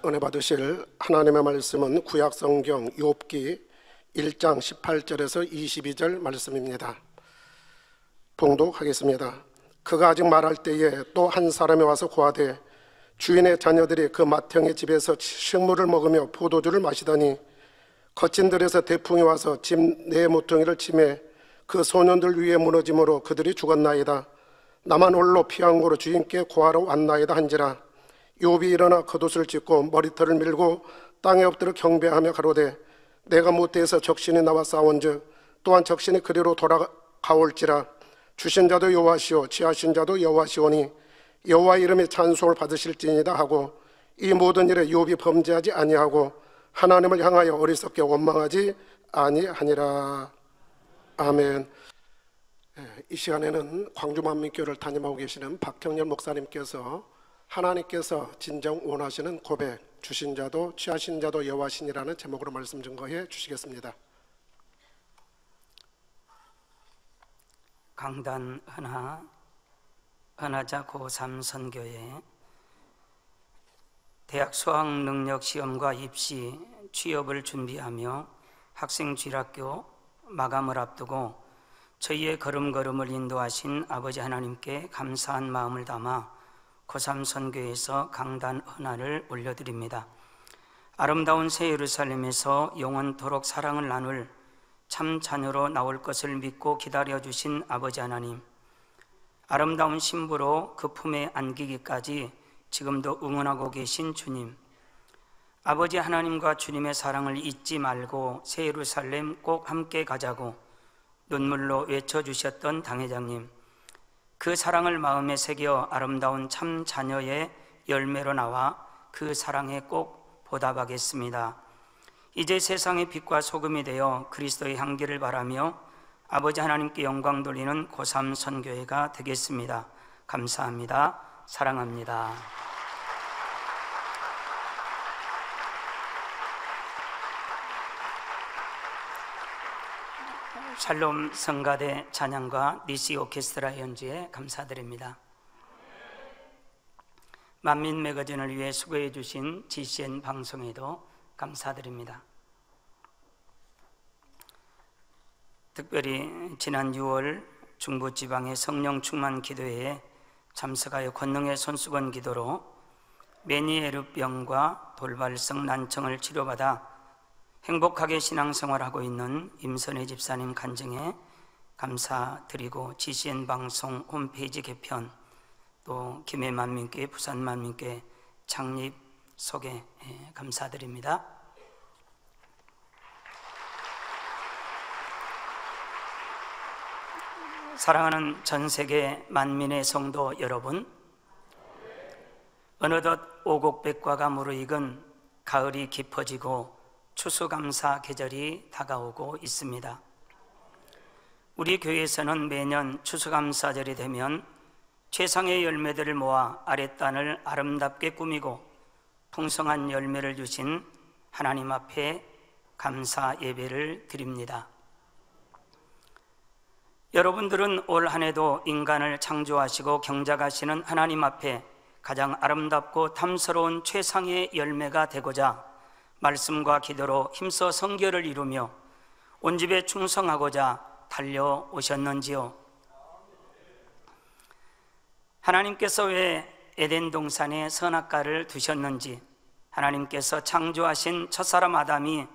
은혜 받으실 하나님의 말씀은 구약성경 욥기 1장 18절에서 22절 말씀입니다. 봉독하겠습니다. 그가 아직 말할 때에 또 한 사람이 와서 고하되 주인의 자녀들이 그 맏형의 집에서 식물을 먹으며 포도주를 마시더니 거친 들에서 태풍이 와서 집 네 모퉁이를 치매 그 소년들 위에 무너짐으로 그들이 죽었나이다. 나만 홀로 피한 고로 주인께 고하러 왔나이다 한지라. 욥이 일어나 겉옷을 찢고 머리털을 밀고 땅에 엎드려 경배하며 가로되 내가 모태에서 적신이 나와 싸운즉 또한 적신이 그리로 돌아가올지라. 주신 자도 여호와시오 취하신 자도 여호와시오니 여호와 이름의 찬송을 받으실지니이다 하고 이 모든 일에 욥이 범죄하지 아니하고 하나님을 향하여 어리석게 원망하지 아니하니라. 아멘. 이 시간에는 광주만민교회를 담임하고 계시는 박형렬 목사님께서 하나님께서 진정 원하시는 고백, 주신 자도 취하신 자도 여호와시니라는 제목으로 말씀 증거해 주시겠습니다. 강단 은하자 고3 선교회 대학 수학능력시험과 입시, 취업을 준비하며 학생주일학교 마감을 앞두고 저희의 걸음걸음을 인도하신 아버지 하나님께 감사한 마음을 담아 고3 선교회에서 강단 은하를 올려드립니다. 아름다운 새 예루살렘에서 영원토록 사랑을 나눌 참 자녀로 나올 것을 믿고 기다려주신 아버지 하나님, 아름다운 신부로 그 품에 안기기까지 지금도 응원하고 계신 주님, 아버지 하나님과 주님의 사랑을 잊지 말고 새 예루살렘 꼭 함께 가자고 눈물로 외쳐주셨던 당회장님, 그 사랑을 마음에 새겨 아름다운 참 자녀의 열매로 나와 그 사랑에 꼭 보답하겠습니다. 이제 세상의 빛과 소금이 되어 그리스도의 향기를 바라며 아버지 하나님께 영광 돌리는 고3 선교회가 되겠습니다. 감사합니다. 사랑합니다. 샬롬 성가대 찬양과 니시 오케스트라 연주에 감사드립니다. 만민 매거진을 위해 수고해 주신 GCN 방송에도 감사드립니다. 특별히 지난 6월 중부지방의 성령 충만 기도회에 참석하여 권능의 손수건 기도로 메니에르병과 돌발성 난청을 치료받아 행복하게 신앙생활하고 있는 임선혜 집사님 간증에 감사드리고 GCN 방송 홈페이지 개편, 또 김해만민교회 부산만민교회 창립 소개 감사드립니다. 사랑하는 전세계 만민의 성도 여러분, 어느덧 오곡백과가 무르익은 가을이 깊어지고 추수감사 계절이 다가오고 있습니다. 우리 교회에서는 매년 추수감사절이 되면 최상의 열매들을 모아 아랫단을 아름답게 꾸미고 풍성한 열매를 주신 하나님 앞에 감사 예배를 드립니다. 여러분들은 올 한 해도 인간을 창조하시고 경작하시는 하나님 앞에 가장 아름답고 탐스러운 최상의 열매가 되고자 말씀과 기도로 힘써 성결을 이루며 온 집에 충성하고자 달려오셨는지요? 하나님께서 왜 에덴 동산에 선악과를 두셨는지, 하나님께서 창조하신 첫사람 아담이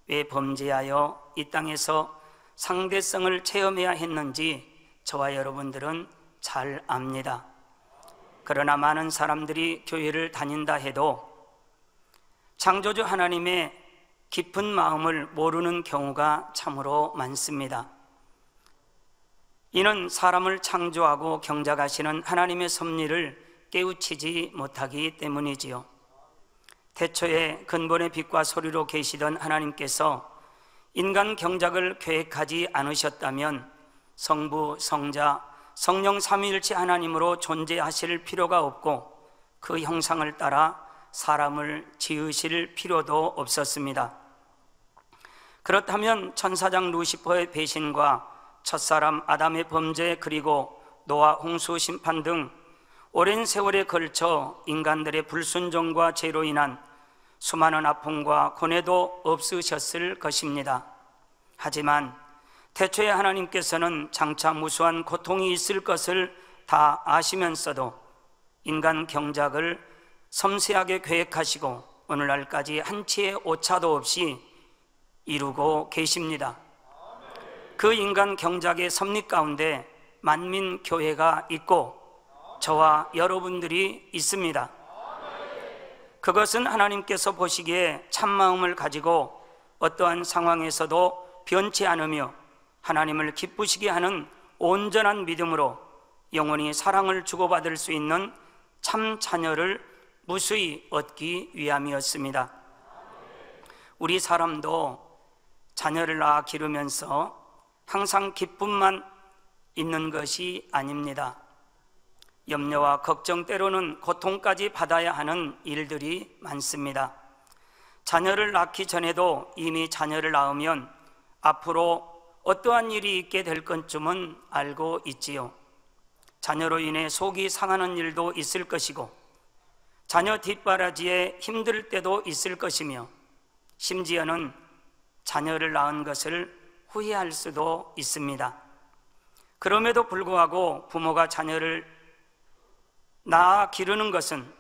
왜 범죄하여 이 땅에서 상대성을 체험해야 했는지 저와 여러분들은 잘 압니다. 그러나 많은 사람들이 교회를 다닌다 해도 창조주 하나님의 깊은 마음을 모르는 경우가 참으로 많습니다. 이는 사람을 창조하고 경작하시는 하나님의 섭리를 깨우치지 못하기 때문이지요. 태초에 근본의 빛과 소리로 계시던 하나님께서 인간 경작을 계획하지 않으셨다면 성부, 성자, 성령 삼위일체 하나님으로 존재하실 필요가 없고 그 형상을 따라 사람을 지으실 필요도 없었습니다. 그렇다면 천사장 루시퍼의 배신과 첫사람 아담의 범죄, 그리고 노아 홍수 심판 등 오랜 세월에 걸쳐 인간들의 불순종과 죄로 인한 수많은 아픔과 고뇌도 없으셨을 것입니다. 하지만 태초에 하나님께서는 장차 무수한 고통이 있을 것을 다 아시면서도 인간 경작을 섬세하게 계획하시고 오늘날까지 한치의 오차도 없이 이루고 계십니다. 그 인간 경작의 섭리 가운데 만민교회가 있고 저와 여러분들이 있습니다. 그것은 하나님께서 보시기에 참마음을 가지고 어떠한 상황에서도 변치 않으며 하나님을 기쁘시게 하는 온전한 믿음으로 영원히 사랑을 주고받을 수 있는 참 자녀를 무수히 얻기 위함이었습니다. 우리 사람도 자녀를 낳아 기르면서 항상 기쁨만 있는 것이 아닙니다. 염려와 걱정, 때로는 고통까지 받아야 하는 일들이 많습니다. 자녀를 낳기 전에도 이미 자녀를 낳으면 앞으로 어떠한 일이 있게 될 것쯤은 알고 있지요. 자녀로 인해 속이 상하는 일도 있을 것이고 자녀 뒷바라지에 힘들 때도 있을 것이며 심지어는 자녀를 낳은 것을 후회할 수도 있습니다. 그럼에도 불구하고 부모가 자녀를 낳아 기르는 것은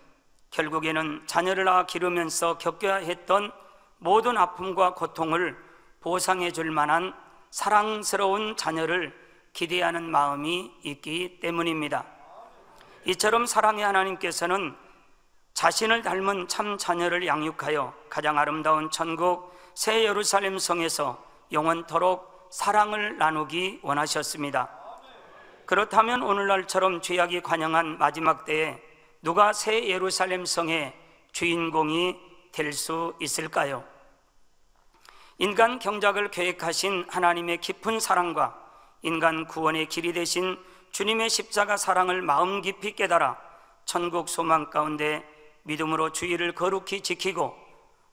결국에는 자녀를 낳아 기르면서 겪어야 했던 모든 아픔과 고통을 보상해 줄 만한 사랑스러운 자녀를 기대하는 마음이 있기 때문입니다. 이처럼 사랑의 하나님께서는 자신을 닮은 참 자녀를 양육하여 가장 아름다운 천국 새 예루살렘 성에서 영원토록 사랑을 나누기 원하셨습니다. 그렇다면 오늘날처럼 죄악이 관영한 마지막 때에 누가 새 예루살렘 성의 주인공이 될 수 있을까요? 인간 경작을 계획하신 하나님의 깊은 사랑과 인간 구원의 길이 되신 주님의 십자가 사랑을 마음 깊이 깨달아 천국 소망 가운데 믿음으로 주일을 거룩히 지키고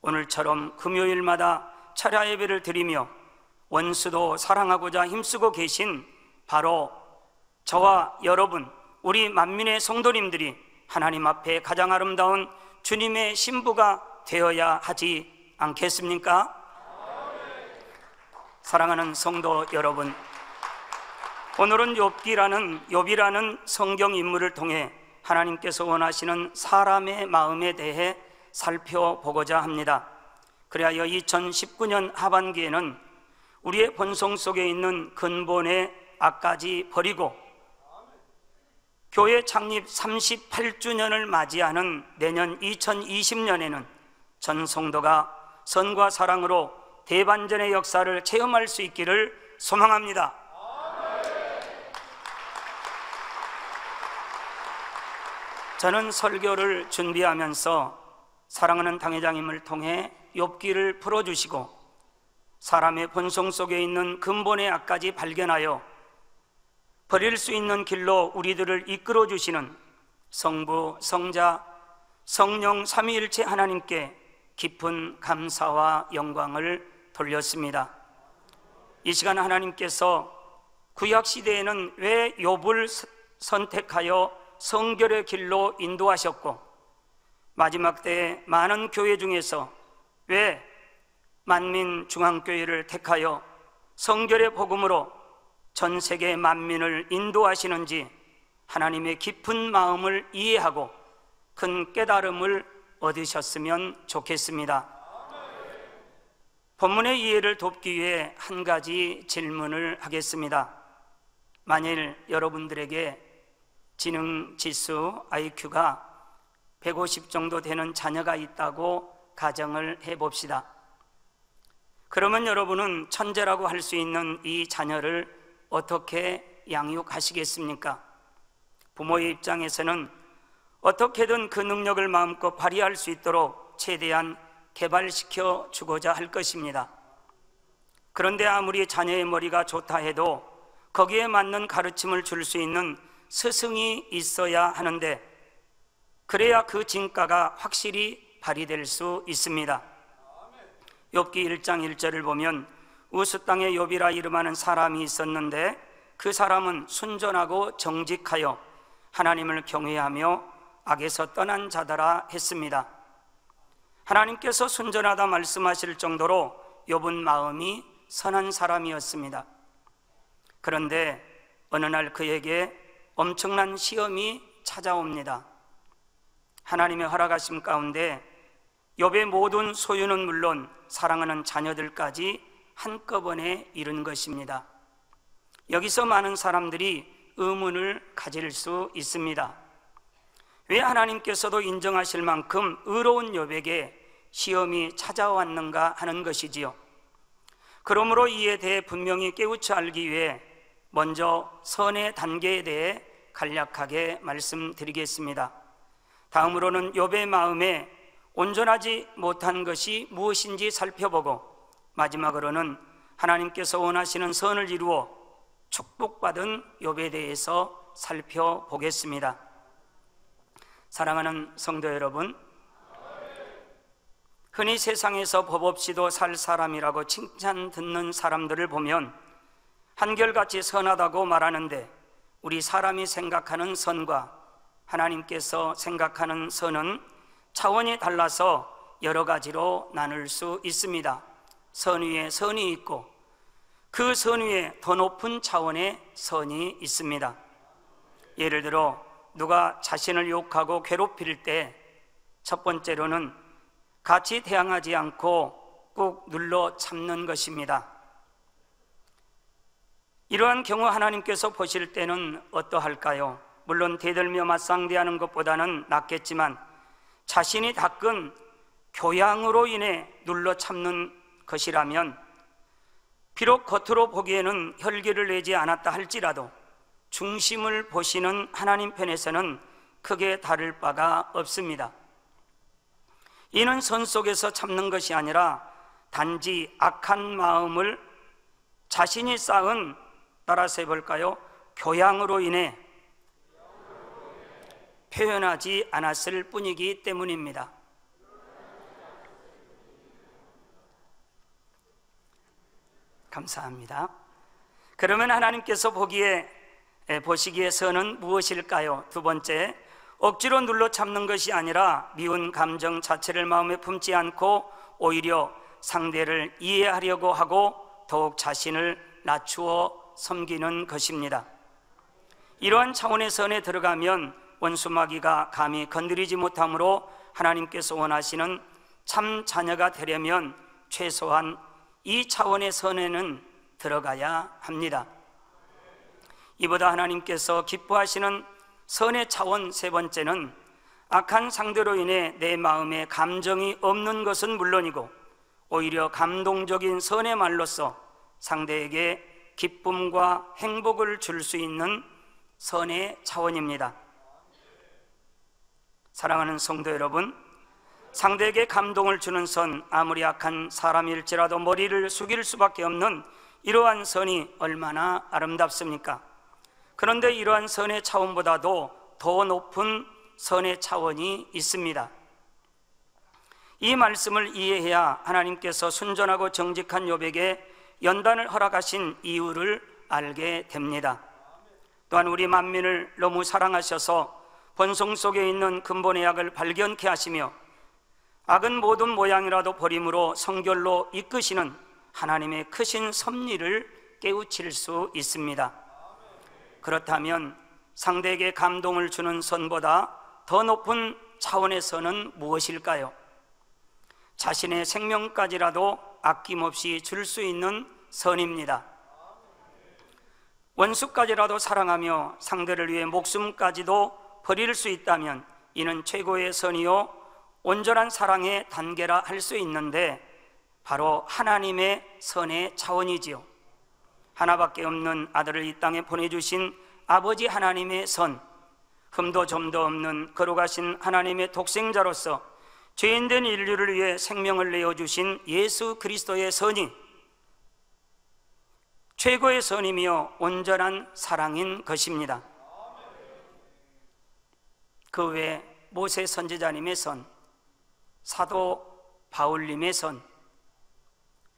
오늘처럼 금요일마다 철야 예배를 드리며 원수도 사랑하고자 힘쓰고 계신 바로 저와 여러분, 우리 만민의 성도님들이 하나님 앞에 가장 아름다운 주님의 신부가 되어야 하지 않겠습니까? 사랑하는 성도 여러분, 오늘은 욥이라는 성경 인물을 통해 하나님께서 원하시는 사람의 마음에 대해 살펴보고자 합니다. 그리하여 2019년 하반기에는 우리의 본성 속에 있는 근본의 악까지 버리고 교회 창립 38주년을 맞이하는 내년 2020년에는 전 성도가 선과 사랑으로 대반전의 역사를 체험할 수 있기를 소망합니다. 저는 설교를 준비하면서 사랑하는 당회장님을 통해 욥기를 풀어주시고 사람의 본성 속에 있는 근본의 악까지 발견하여 버릴 수 있는 길로 우리들을 이끌어 주시는 성부, 성자, 성령 삼위일체 하나님께 깊은 감사와 영광을 돌렸습니다. 이 시간 하나님께서 구약시대에는 왜 욥을 선택하여 성결의 길로 인도하셨고 마지막 때에 많은 교회 중에서 왜 만민중앙교회를 택하여 성결의 복음으로 전 세계 만민을 인도하시는지 하나님의 깊은 마음을 이해하고 큰 깨달음을 얻으셨으면 좋겠습니다. 본문의 이해를 돕기 위해 한 가지 질문을 하겠습니다. 만일 여러분들에게 지능지수 IQ가 150 정도 되는 자녀가 있다고 가정을 해봅시다. 그러면 여러분은 천재라고 할 수 있는 이 자녀를 어떻게 양육하시겠습니까? 부모의 입장에서는 어떻게든 그 능력을 마음껏 발휘할 수 있도록 최대한 개발시켜 주고자 할 것입니다. 그런데 아무리 자녀의 머리가 좋다 해도 거기에 맞는 가르침을 줄 수 있는 스승이 있어야 하는데 그래야 그 진가가 확실히 발휘될 수 있습니다. 욥기 1장 1절을 보면 우스 땅에 욥이라 이름하는 사람이 있었는데 그 사람은 순전하고 정직하여 하나님을 경외하며 악에서 떠난 자더라 했습니다. 하나님께서 순전하다 말씀하실 정도로 욥은 마음이 선한 사람이었습니다. 그런데 어느 날 그에게 엄청난 시험이 찾아옵니다. 하나님의 허락하심 가운데 욥의 모든 소유는 물론 사랑하는 자녀들까지 한꺼번에 잃은 것입니다. 여기서 많은 사람들이 의문을 가질 수 있습니다. 왜 하나님께서도 인정하실 만큼 의로운 욥에게 시험이 찾아왔는가 하는 것이지요. 그러므로 이에 대해 분명히 깨우쳐 알기 위해 먼저 선의 단계에 대해 간략하게 말씀드리겠습니다. 다음으로는 욥의 마음에 온전하지 못한 것이 무엇인지 살펴보고, 마지막으로는 하나님께서 원하시는 선을 이루어 축복받은 욥에 대해서 살펴보겠습니다. 사랑하는 성도 여러분, 흔히 세상에서 법 없이도 살 사람이라고 칭찬 듣는 사람들을 보면 한결같이 선하다고 말하는데, 우리 사람이 생각하는 선과 하나님께서 생각하는 선은 차원이 달라서 여러 가지로 나눌 수 있습니다. 선 위에 선이 있고 그 선 위에 더 높은 차원의 선이 있습니다. 예를 들어 누가 자신을 욕하고 괴롭힐 때 첫 번째로는 같이 대항하지 않고 꾹 눌러 참는 것입니다. 이러한 경우 하나님께서 보실 때는 어떠할까요? 물론 대들며 맞상대하는 것보다는 낫겠지만 자신이 닦은 교양으로 인해 눌러 참는 것이라면 비록 겉으로 보기에는 혈기를 내지 않았다 할지라도 중심을 보시는 하나님 편에서는 크게 다를 바가 없습니다. 이는 선 속에서 참는 것이 아니라 단지 악한 마음을 자신이 쌓은, 따라서 해볼까요? 교양으로 인해 표현하지 않았을 뿐이기 때문입니다. 감사합니다. 그러면 하나님께서 보시기에 선은 무엇일까요? 두 번째, 억지로 눌러 참는 것이 아니라 미운 감정 자체를 마음에 품지 않고 오히려 상대를 이해하려고 하고 더욱 자신을 낮추어 섬기는 것입니다. 이러한 차원의 선에 들어가면 원수마귀가 감히 건드리지 못하므로 하나님께서 원하시는 참 자녀가 되려면 최소한 이 차원의 선에는 들어가야 합니다. 이보다 하나님께서 기뻐하시는 선의 차원 세 번째는 악한 상대로 인해 내 마음에 감정이 없는 것은 물론이고 오히려 감동적인 선의 말로써 상대에게 기쁨과 행복을 줄 수 있는 선의 차원입니다. 사랑하는 성도 여러분, 상대에게 감동을 주는 선, 아무리 악한 사람일지라도 머리를 숙일 수밖에 없는 이러한 선이 얼마나 아름답습니까? 그런데 이러한 선의 차원보다도 더 높은 선의 차원이 있습니다. 이 말씀을 이해해야 하나님께서 순전하고 정직한 욥에게 연단을 허락하신 이유를 알게 됩니다. 또한 우리 만민을 너무 사랑하셔서 본성 속에 있는 근본의 악을 발견케 하시며 악은 모든 모양이라도 버림으로 성결로 이끄시는 하나님의 크신 섭리를 깨우칠 수 있습니다. 그렇다면 상대에게 감동을 주는 선보다 더 높은 차원의 선은 무엇일까요? 자신의 생명까지라도 아낌없이 줄 수 있는 선입니다. 원수까지라도 사랑하며 상대를 위해 목숨까지도 버릴 수 있다면 이는 최고의 선이요 온전한 사랑의 단계라 할 수 있는데 바로 하나님의 선의 차원이지요. 하나밖에 없는 아들을 이 땅에 보내주신 아버지 하나님의 선, 흠도 점도 없는 거룩하신 하나님의 독생자로서 죄인된 인류를 위해 생명을 내어주신 예수 그리스도의 선이 최고의 선이며 온전한 사랑인 것입니다. 그 외에 모세 선지자님의 선, 사도 바울님의 선,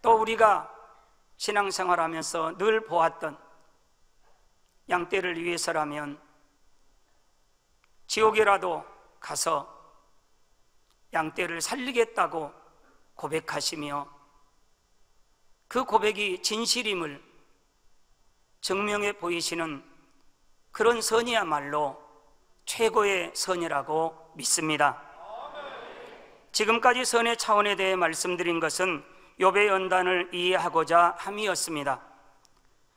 또 우리가 신앙생활하면서 늘 보았던 양떼를 위해서라면 지옥이라도 가서 양떼를 살리겠다고 고백하시며 그 고백이 진실임을 증명해 보이시는 그런 선이야말로 최고의 선이라고 믿습니다. 지금까지 선의 차원에 대해 말씀드린 것은 욥의 연단을 이해하고자 함이었습니다.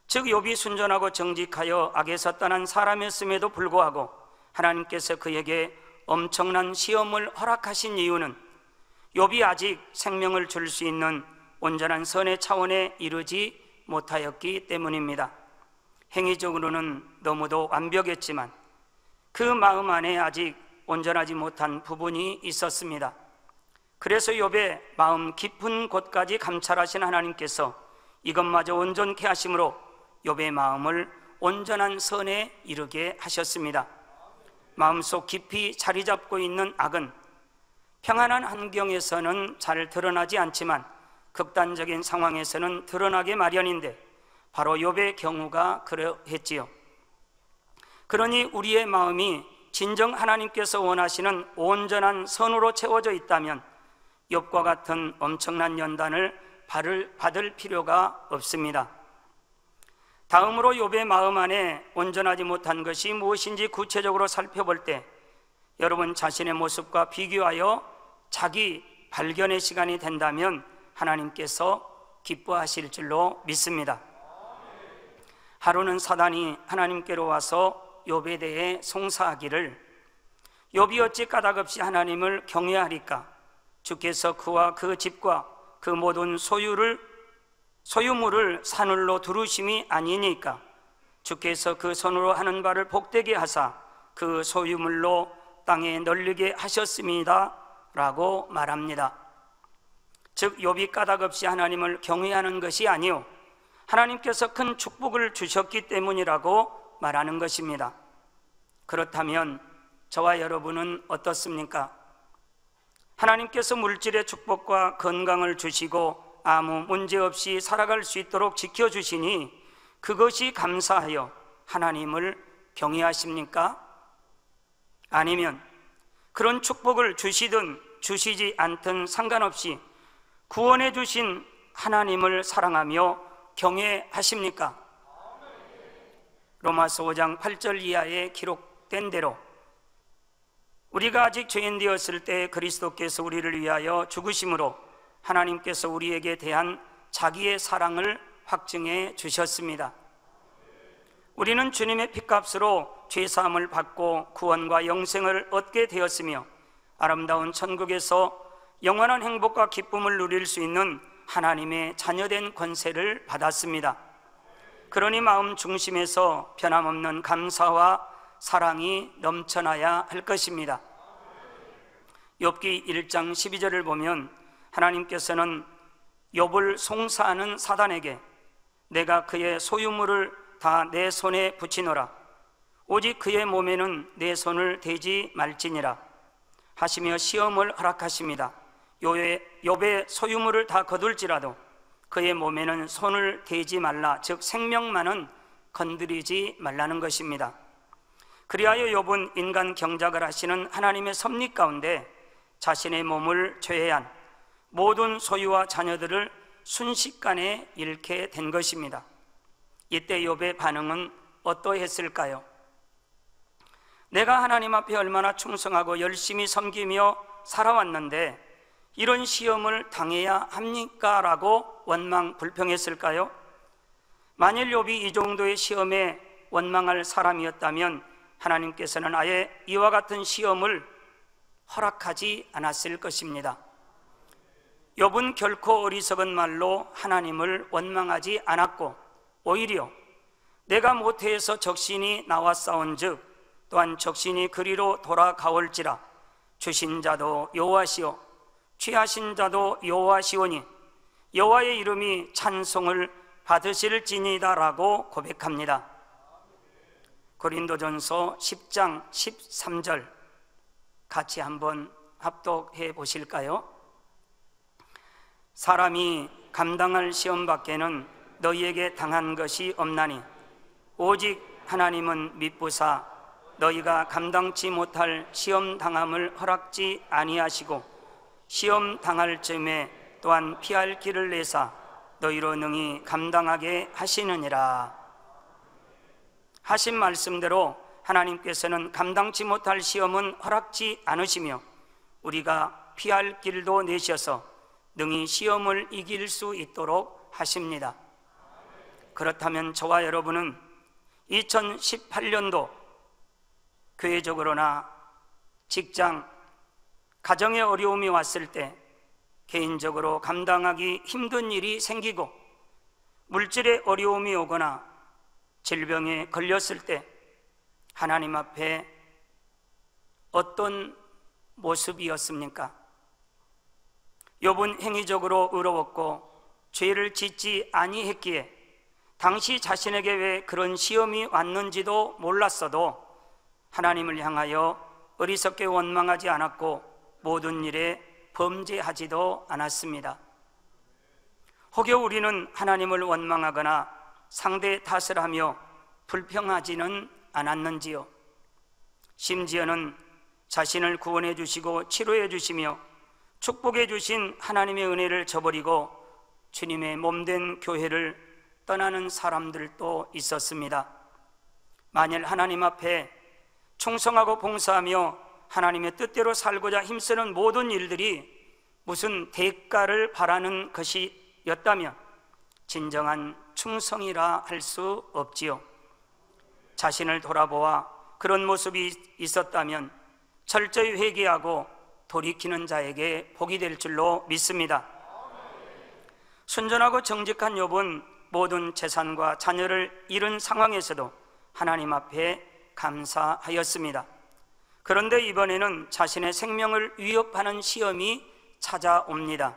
즉 욥이 순전하고 정직하여 악에서 떠난 사람이었음에도 불구하고 하나님께서 그에게 엄청난 시험을 허락하신 이유는 욥이 아직 생명을 줄 수 있는 온전한 선의 차원에 이르지 못하였기 때문입니다. 행위적으로는 너무도 완벽했지만 그 마음 안에 아직 온전하지 못한 부분이 있었습니다. 그래서 욥의 마음 깊은 곳까지 감찰하신 하나님께서 이것마저 온전케 하심으로 욥의 마음을 온전한 선에 이르게 하셨습니다. 마음속 깊이 자리 잡고 있는 악은 평안한 환경에서는 잘 드러나지 않지만 극단적인 상황에서는 드러나게 마련인데 바로 욥의 경우가 그러했지요. 그러니 우리의 마음이 진정 하나님께서 원하시는 온전한 선으로 채워져 있다면 욥과 같은 엄청난 연단을 받을 필요가 없습니다. 다음으로 욥의 마음 안에 온전하지 못한 것이 무엇인지 구체적으로 살펴볼 때 여러분 자신의 모습과 비교하여 자기 발견의 시간이 된다면 하나님께서 기뻐하실 줄로 믿습니다. 하루는 사단이 하나님께로 와서 욥에 대해 송사하기를 욥이 어찌 까닭없이 하나님을 경외하리까? 주께서 그와 그 집과 그 모든 소유물을 사늘로 두르심이 아니니까? 주께서 그 손으로 하는 바를 복되게 하사 그 소유물로 땅에 널리게 하셨습니다 라고 말합니다. 즉 욥이 까닭없이 하나님을 경외하는 것이 아니요 하나님께서 큰 축복을 주셨기 때문이라고 말하는 것입니다. 그렇다면 저와 여러분은 어떻습니까? 하나님께서 물질의 축복과 건강을 주시고 아무 문제 없이 살아갈 수 있도록 지켜주시니 그것이 감사하여 하나님을 경외하십니까? 아니면 그런 축복을 주시든 주시지 않든 상관없이 구원해 주신 하나님을 사랑하며 경외하십니까? 로마서 5장 8절 이하에 기록된 대로 우리가 아직 죄인 되었을 때 그리스도께서 우리를 위하여 죽으심으로 하나님께서 우리에게 대한 자기의 사랑을 확증해 주셨습니다. 우리는 주님의 피값으로 죄사함을 받고 구원과 영생을 얻게 되었으며 아름다운 천국에서 영원한 행복과 기쁨을 누릴 수 있는 하나님의 자녀된 권세를 받았습니다. 그러니 마음 중심에서 변함없는 감사와 사랑이 넘쳐나야 할 것입니다. 욥기 1장 12절을 보면 하나님께서는 욥을 송사하는 사단에게 내가 그의 소유물을 다 내 손에 붙이노라 오직 그의 몸에는 내 손을 대지 말지니라 하시며 시험을 허락하십니다. 욥의 소유물을 다 거둘지라도 그의 몸에는 손을 대지 말라, 즉 생명만은 건드리지 말라는 것입니다. 그리하여 욥은 인간 경작을 하시는 하나님의 섭리 가운데 자신의 몸을 제외한 모든 소유와 자녀들을 순식간에 잃게 된 것입니다. 이때 욥의 반응은 어떠했을까요? 내가 하나님 앞에 얼마나 충성하고 열심히 섬기며 살아왔는데 이런 시험을 당해야 합니까? 라고 원망 불평했을까요? 만일 욥이 이 정도의 시험에 원망할 사람이었다면 하나님께서는 아예 이와 같은 시험을 허락하지 않았을 것입니다. 욥은 결코 어리석은 말로 하나님을 원망하지 않았고 오히려 내가 모태에서 적신이 나와 싸운즉 또한 적신이 그리로 돌아가올지라 주신 자도 여호와시오 취하신 자도 여호와시오니 여호와의 이름이 찬송을 받으실지니이다 라고 고백합니다. 고린도전서 10장 13절 같이 한번 합독해 보실까요? 사람이 감당할 시험 밖에는 너희에게 당한 것이 없나니 오직 하나님은 미쁘사 너희가 감당치 못할 시험 당함을 허락지 아니하시고 시험 당할 즈음에 또한 피할 길을 내사 너희로 능히 감당하게 하시느니라. 하신 말씀대로 하나님께서는 감당치 못할 시험은 허락지 않으시며 우리가 피할 길도 내셔서 능히 시험을 이길 수 있도록 하십니다. 그렇다면 저와 여러분은 2018년도 교회적으로나 직장, 가정의 어려움이 왔을 때 개인적으로 감당하기 힘든 일이 생기고 물질의 어려움이 오거나 질병에 걸렸을 때 하나님 앞에 어떤 모습이었습니까? 욥은 행위적으로 의로웠고 죄를 짓지 아니했기에 당시 자신에게 왜 그런 시험이 왔는지도 몰랐어도 하나님을 향하여 어리석게 원망하지 않았고 모든 일에 범죄하지도 않았습니다. 혹여 우리는 하나님을 원망하거나 상대 탓을 하며 불평하지는 않았는지요? 심지어는 자신을 구원해 주시고 치료해 주시며 축복해 주신 하나님의 은혜를 저버리고 주님의 몸된 교회를 떠나는 사람들도 있었습니다. 만일 하나님 앞에 충성하고 봉사하며 하나님의 뜻대로 살고자 힘쓰는 모든 일들이 무슨 대가를 바라는 것이었다면 진정한 충성이라 할 수 없지요. 자신을 돌아보아 그런 모습이 있었다면 철저히 회개하고 돌이키는 자에게 복이 될 줄로 믿습니다. 순전하고 정직한 욥은 모든 재산과 자녀를 잃은 상황에서도 하나님 앞에 감사하였습니다. 그런데 이번에는 자신의 생명을 위협하는 시험이 찾아옵니다.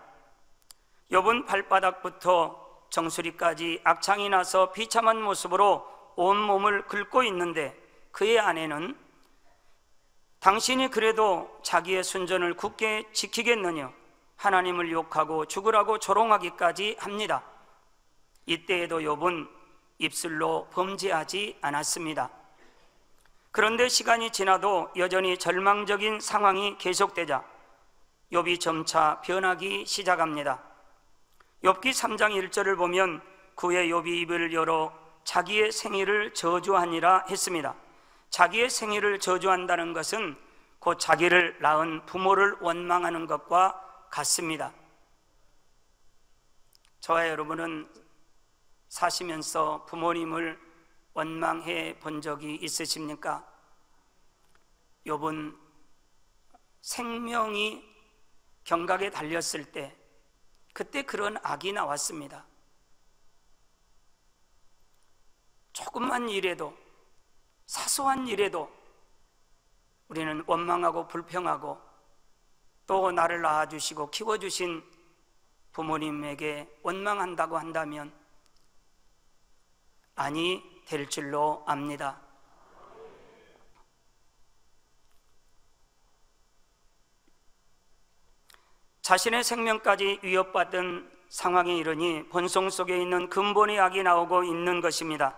욥은 발바닥부터 정수리까지 악창이 나서 비참한 모습으로 온몸을 긁고 있는데 그의 아내는 당신이 그래도 자기의 순전을 굳게 지키겠느냐 하나님을 욕하고 죽으라고 조롱하기까지 합니다. 이때에도 욥은 입술로 범죄하지 않았습니다. 그런데 시간이 지나도 여전히 절망적인 상황이 계속되자 욥이 점차 변하기 시작합니다. 욥기 3장 1절을 보면 그의 욥이 입을 열어 자기의 생일을 저주하니라 했습니다. 자기의 생일을 저주한다는 것은 곧 자기를 낳은 부모를 원망하는 것과 같습니다. 저와 여러분은 사시면서 부모님을 원망해 본 적이 있으십니까? 욥은 생명이 경각에 달렸을 때 그때 그런 악이 나왔습니다. 조금만 일에도 사소한 일에도 우리는 원망하고 불평하고 또 나를 낳아주시고 키워주신 부모님에게 원망한다고 한다면 아니 될 줄로 압니다. 자신의 생명까지 위협받은 상황에 이르니 본성 속에 있는 근본의 악이 나오고 있는 것입니다.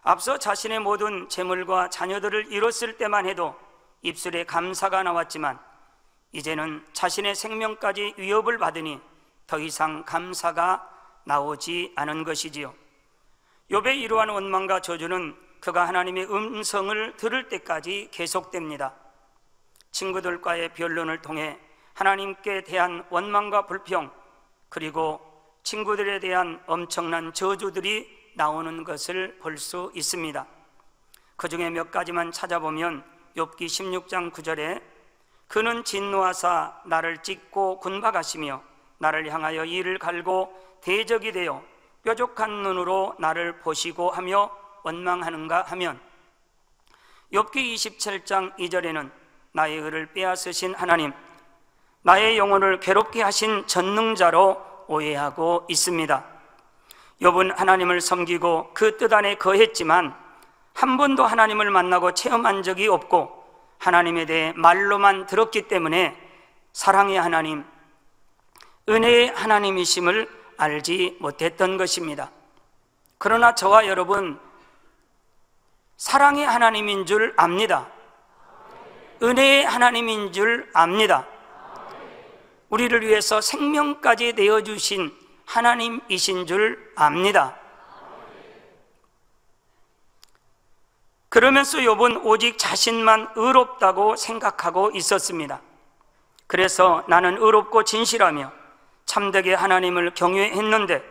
앞서 자신의 모든 재물과 자녀들을 잃었을 때만 해도 입술에 감사가 나왔지만 이제는 자신의 생명까지 위협을 받으니 더 이상 감사가 나오지 않은 것이지요. 욥의 이러한 원망과 저주는 그가 하나님의 음성을 들을 때까지 계속됩니다. 친구들과의 변론을 통해 하나님께 대한 원망과 불평 그리고 친구들에 대한 엄청난 저주들이 나오는 것을 볼 수 있습니다. 그 중에 몇 가지만 찾아보면 욥기 16장 9절에 그는 진노하사 나를 찢고 군박하시며 나를 향하여 이를 갈고 대적이 되어 뾰족한 눈으로 나를 보시고 하며 원망하는가 하면 욥기 27장 2절에는 나의 의를 빼앗으신 하나님 나의 영혼을 괴롭게 하신 전능자로 오해하고 있습니다. 욥은 하나님을 섬기고 그 뜻 안에 거했지만 한 번도 하나님을 만나고 체험한 적이 없고 하나님에 대해 말로만 들었기 때문에 사랑의 하나님, 은혜의 하나님이심을 알지 못했던 것입니다. 그러나 저와 여러분 사랑의 하나님인 줄 압니다. 은혜의 하나님인 줄 압니다. 우리를 위해서 생명까지 내어주신 하나님이신 줄 압니다. 그러면서 욥은 오직 자신만 의롭다고 생각하고 있었습니다. 그래서 나는 의롭고 진실하며 참되게 하나님을 경외했는데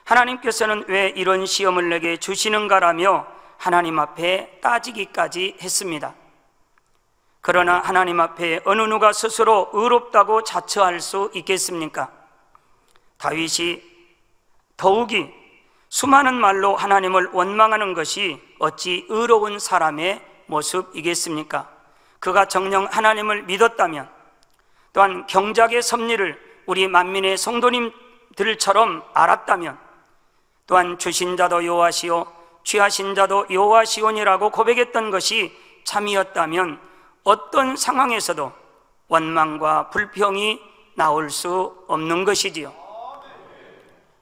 하나님께서는 왜 이런 시험을 내게 주시는가라며 하나님 앞에 따지기까지 했습니다. 그러나 하나님 앞에 어느 누가 스스로 의롭다고 자처할 수 있겠습니까? 다윗이 더욱이 수많은 말로 하나님을 원망하는 것이 어찌 의로운 사람의 모습이겠습니까? 그가 정녕 하나님을 믿었다면, 또한 경작의 섭리를 우리 만민의 성도님들처럼 알았다면, 또한 주신 자도 여호와시오 취하신 자도 여호와시오니라고 고백했던 것이 참이었다면 어떤 상황에서도 원망과 불평이 나올 수 없는 것이지요.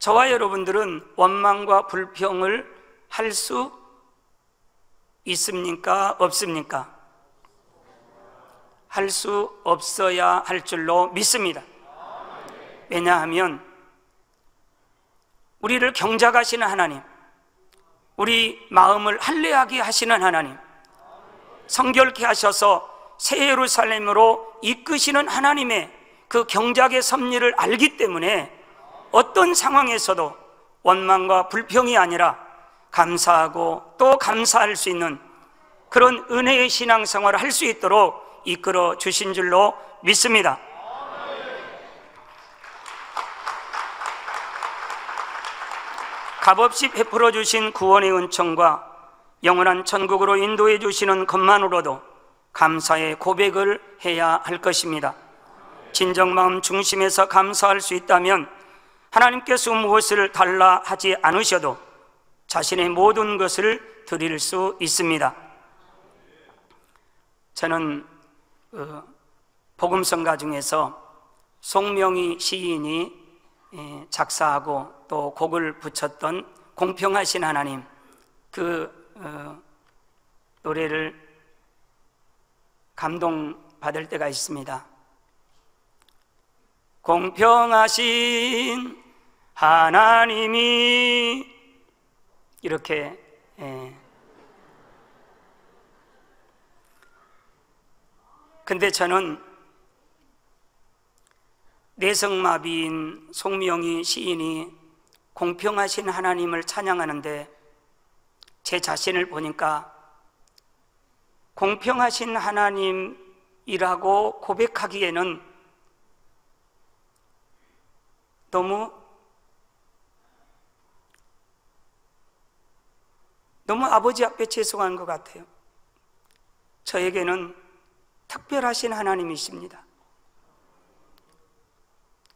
저와 여러분들은 원망과 불평을 할 수 있습니까? 없습니까? 할 수 없어야 할 줄로 믿습니다. 왜냐하면 우리를 경작하시는 하나님, 우리 마음을 할례하게 하시는 하나님, 성결케 하셔서 새 예루살렘으로 이끄시는 하나님의 그 경작의 섭리를 알기 때문에 어떤 상황에서도 원망과 불평이 아니라 감사하고 또 감사할 수 있는 그런 은혜의 신앙생활을 할 수 있도록 이끌어 주신 줄로 믿습니다. 값없이 베풀어 주신 구원의 은총과 영원한 천국으로 인도해 주시는 것만으로도 감사의 고백을 해야 할 것입니다. 진정 마음 중심에서 감사할 수 있다면 하나님께서 무엇을 달라 하지 않으셔도 자신의 모든 것을 드릴 수 있습니다. 저는 복음성가 중에서 송명희 시인이 작사하고 또 곡을 붙였던 공평하신 하나님, 그 노래를 감동받을 때가 있습니다. 공평하신 하나님이 이렇게 근데 저는 뇌성마비인 송명희 시인이 공평하신 하나님을 찬양하는데 제 자신을 보니까 공평하신 하나님이라고 고백하기에는 너무 아버지 앞에 죄송한 것 같아요. 저에게는 특별하신 하나님이십니다.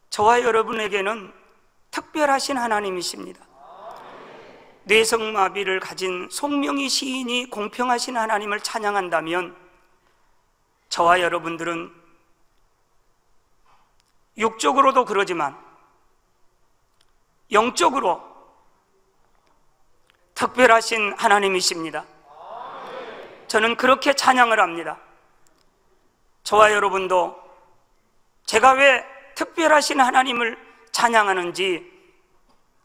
저와 여러분에게는 특별하신 하나님이십니다. 뇌성마비를 가진 송명희 시인이 공평하신 하나님을 찬양한다면 저와 여러분들은 육적으로도 그러지만 영적으로 특별하신 하나님이십니다. 저는 그렇게 찬양을 합니다. 저와 여러분도 제가 왜 특별하신 하나님을 찬양하는지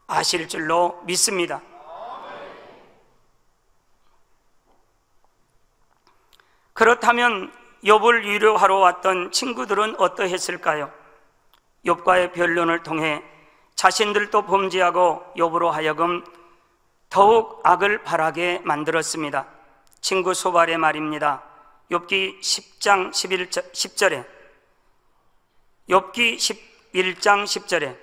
아실 줄로 믿습니다. 그렇다면 욥을 위로하러 왔던 친구들은 어떠했을까요? 욥과의 변론을 통해 자신들도 범죄하고 욥으로 하여금 더욱 악을 바라게 만들었습니다. 친구 소발의 말입니다. 욥기 10장 10절에 욥기 11장 10절에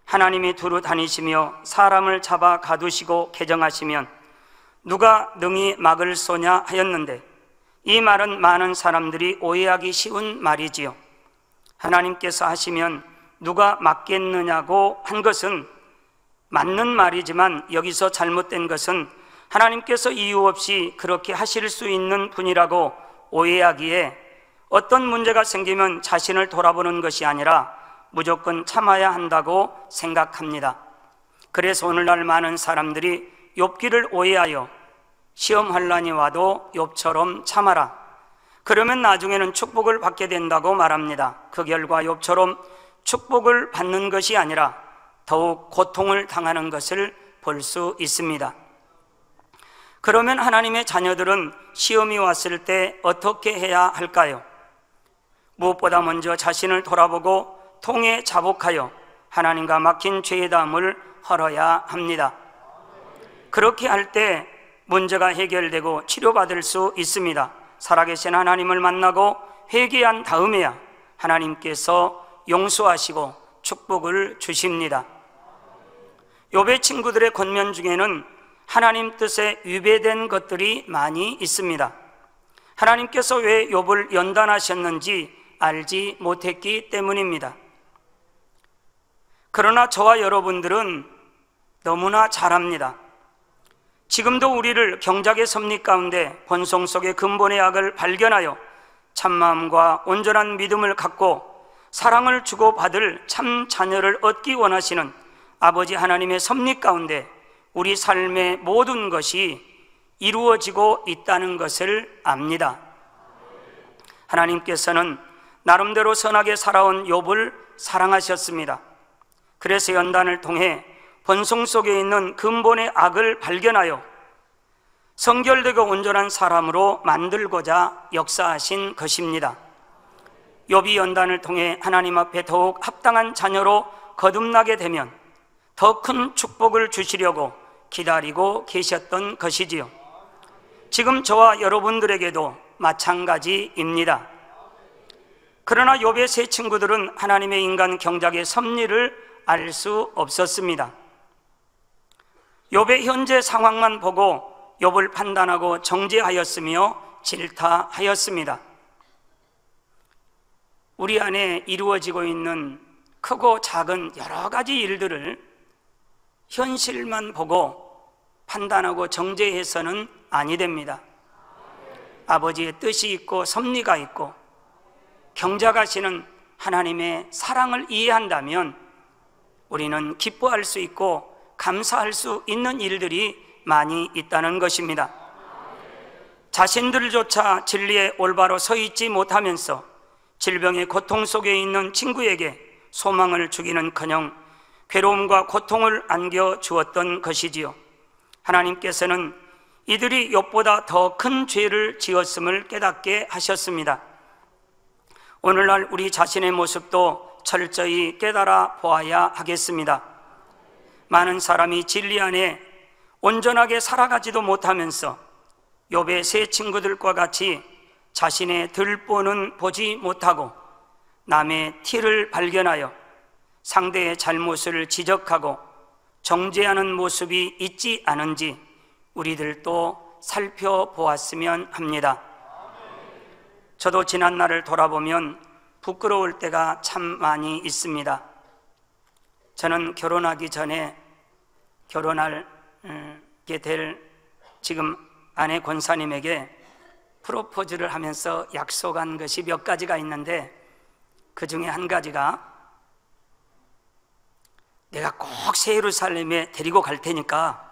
하나님이 두루 다니시며 사람을 잡아 가두시고 개정하시면 누가 능히 막을 쏘냐 하였는데, 이 말은 많은 사람들이 오해하기 쉬운 말이지요. 하나님께서 하시면 누가 막겠느냐고 한 것은 맞는 말이지만 여기서 잘못된 것은 하나님께서 이유 없이 그렇게 하실 수 있는 분이라고 오해하기에 어떤 문제가 생기면 자신을 돌아보는 것이 아니라 무조건 참아야 한다고 생각합니다. 그래서 오늘날 많은 사람들이 욥기를 오해하여 시험 환난이 와도 욥처럼 참아라, 그러면 나중에는 축복을 받게 된다고 말합니다. 그 결과 욥처럼 축복을 받는 것이 아니라 더욱 고통을 당하는 것을 볼 수 있습니다. 그러면 하나님의 자녀들은 시험이 왔을 때 어떻게 해야 할까요? 무엇보다 먼저 자신을 돌아보고 통에 자복하여 하나님과 막힌 죄의담을 헐어야 합니다. 그렇게 할 때 문제가 해결되고 치료받을 수 있습니다. 살아계신 하나님을 만나고 회개한 다음에야 하나님께서 용서하시고 축복을 주십니다. 욥의 친구들의 권면 중에는 하나님 뜻에 위배된 것들이 많이 있습니다. 하나님께서 왜 욥을 연단하셨는지 알지 못했기 때문입니다. 그러나 저와 여러분들은 너무나 잘 압니다. 지금도 우리를 경작의 섭리 가운데 본성 속의 근본의 악을 발견하여 참마음과 온전한 믿음을 갖고 사랑을 주고받을 참 자녀를 얻기 원하시는 아버지 하나님의 섭리 가운데 우리 삶의 모든 것이 이루어지고 있다는 것을 압니다. 하나님께서는 나름대로 선하게 살아온 욥을 사랑하셨습니다. 그래서 연단을 통해 본성 속에 있는 근본의 악을 발견하여 성결되고 온전한 사람으로 만들고자 역사하신 것입니다. 욥이 연단을 통해 하나님 앞에 더욱 합당한 자녀로 거듭나게 되면 더 큰 축복을 주시려고 기다리고 계셨던 것이지요. 지금 저와 여러분들에게도 마찬가지입니다. 그러나 욥의 세 친구들은 하나님의 인간 경작의 섭리를 알 수 없었습니다. 욥의 현재 상황만 보고 욥을 판단하고 정죄하였으며 질타하였습니다. 우리 안에 이루어지고 있는 크고 작은 여러 가지 일들을 현실만 보고 판단하고 정죄해서는 아니 됩니다. 아버지의 뜻이 있고 섭리가 있고 경작하시는 하나님의 사랑을 이해한다면 우리는 기뻐할 수 있고 감사할 수 있는 일들이 많이 있다는 것입니다. 자신들조차 진리에 올바로 서 있지 못하면서 질병의 고통 속에 있는 친구에게 소망을 주기는커녕 괴로움과 고통을 안겨주었던 것이지요. 하나님께서는 이들이 욥보다 더 큰 죄를 지었음을 깨닫게 하셨습니다. 오늘날 우리 자신의 모습도 철저히 깨달아 보아야 하겠습니다. 많은 사람이 진리 안에 온전하게 살아가지도 못하면서 욥의 세 친구들과 같이 자신의 들보는 보지 못하고 남의 티를 발견하여 상대의 잘못을 지적하고 정죄하는 모습이 있지 않은지 우리들도 살펴보았으면 합니다. 저도 지난 날을 돌아보면 부끄러울 때가 참 많이 있습니다. 저는 결혼하기 전에 결혼하게 될 지금 아내 권사님에게 프로포즈를 하면서 약속한 것이 몇 가지가 있는데 그 중에 한 가지가 내가 꼭 새 예루살렘에 데리고 갈 테니까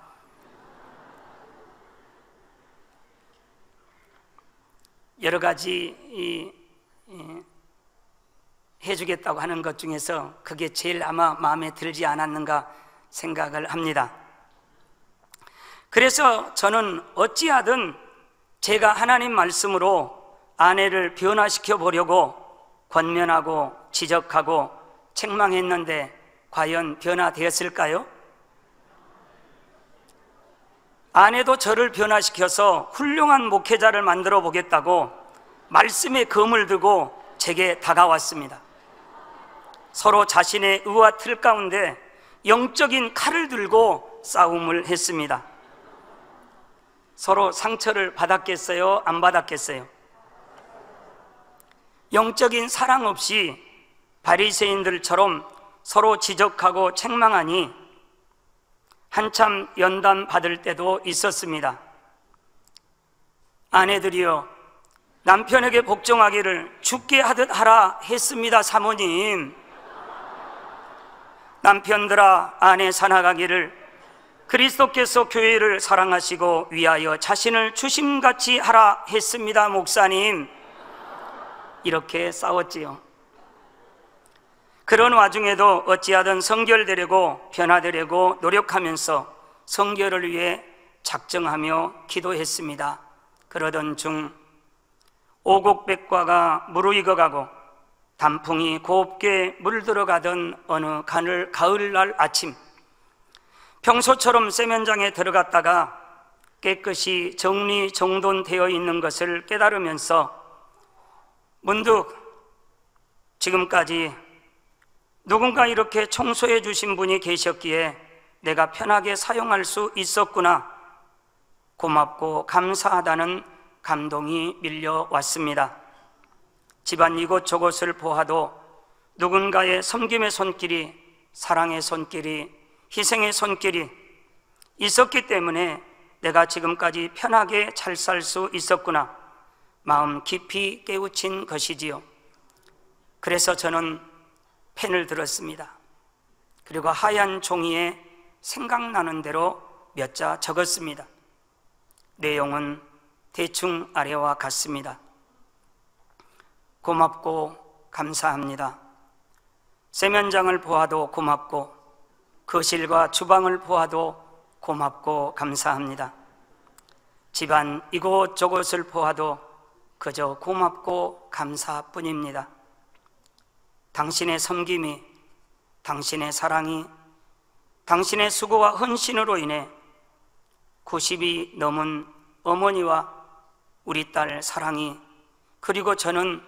여러 가지 해주겠다고 하는 것 중에서 그게 제일 아마 마음에 들지 않았는가 생각을 합니다. 그래서 저는 어찌하든 제가 하나님 말씀으로 아내를 변화시켜 보려고 권면하고 지적하고 책망했는데 과연 변화되었을까요? 아내도 저를 변화시켜서 훌륭한 목회자를 만들어 보겠다고 말씀의 검을 들고 제게 다가왔습니다. 서로 자신의 의와 틀 가운데 영적인 칼을 들고 싸움을 했습니다. 서로 상처를 받았겠어요? 안 받았겠어요? 영적인 사랑 없이 바리새인들처럼 서로 지적하고 책망하니 한참 연단 받을 때도 있었습니다. 아내들이여 남편에게 복종하기를 죽게 하듯 하라 했습니다. 사모님, 남편들아 아내 사랑하기를 그리스도께서 교회를 사랑하시고 위하여 자신을 주심같이 하라 했습니다. 목사님, 이렇게 싸웠지요. 그런 와중에도 어찌하든 성결되려고 변화되려고 노력하면서 성결을 위해 작정하며 기도했습니다. 그러던 중 오곡백과가 무르익어가고 단풍이 곱게 물들어가던 어느 가을날 아침, 평소처럼 세면장에 들어갔다가 깨끗이 정리정돈되어 있는 것을 깨달으면서 문득 지금까지 누군가 이렇게 청소해 주신 분이 계셨기에 내가 편하게 사용할 수 있었구나, 고맙고 감사하다는 감동이 밀려왔습니다. 집안 이곳저곳을 보아도 누군가의 섬김의 손길이, 사랑의 손길이, 희생의 손길이 있었기 때문에 내가 지금까지 편하게 잘 살 수 있었구나, 마음 깊이 깨우친 것이지요. 그래서 저는 펜을 들었습니다. 그리고 하얀 종이에 생각나는 대로 몇 자 적었습니다. 내용은 대충 아래와 같습니다. 고맙고 감사합니다. 세면장을 보아도 고맙고, 거실과 주방을 보아도 고맙고 감사합니다. 집안 이곳저곳을 보아도 그저 고맙고 감사뿐입니다. 당신의 섬김이, 당신의 사랑이, 당신의 수고와 헌신으로 인해 90이 넘은 어머니와 우리 딸 사랑이, 그리고 저는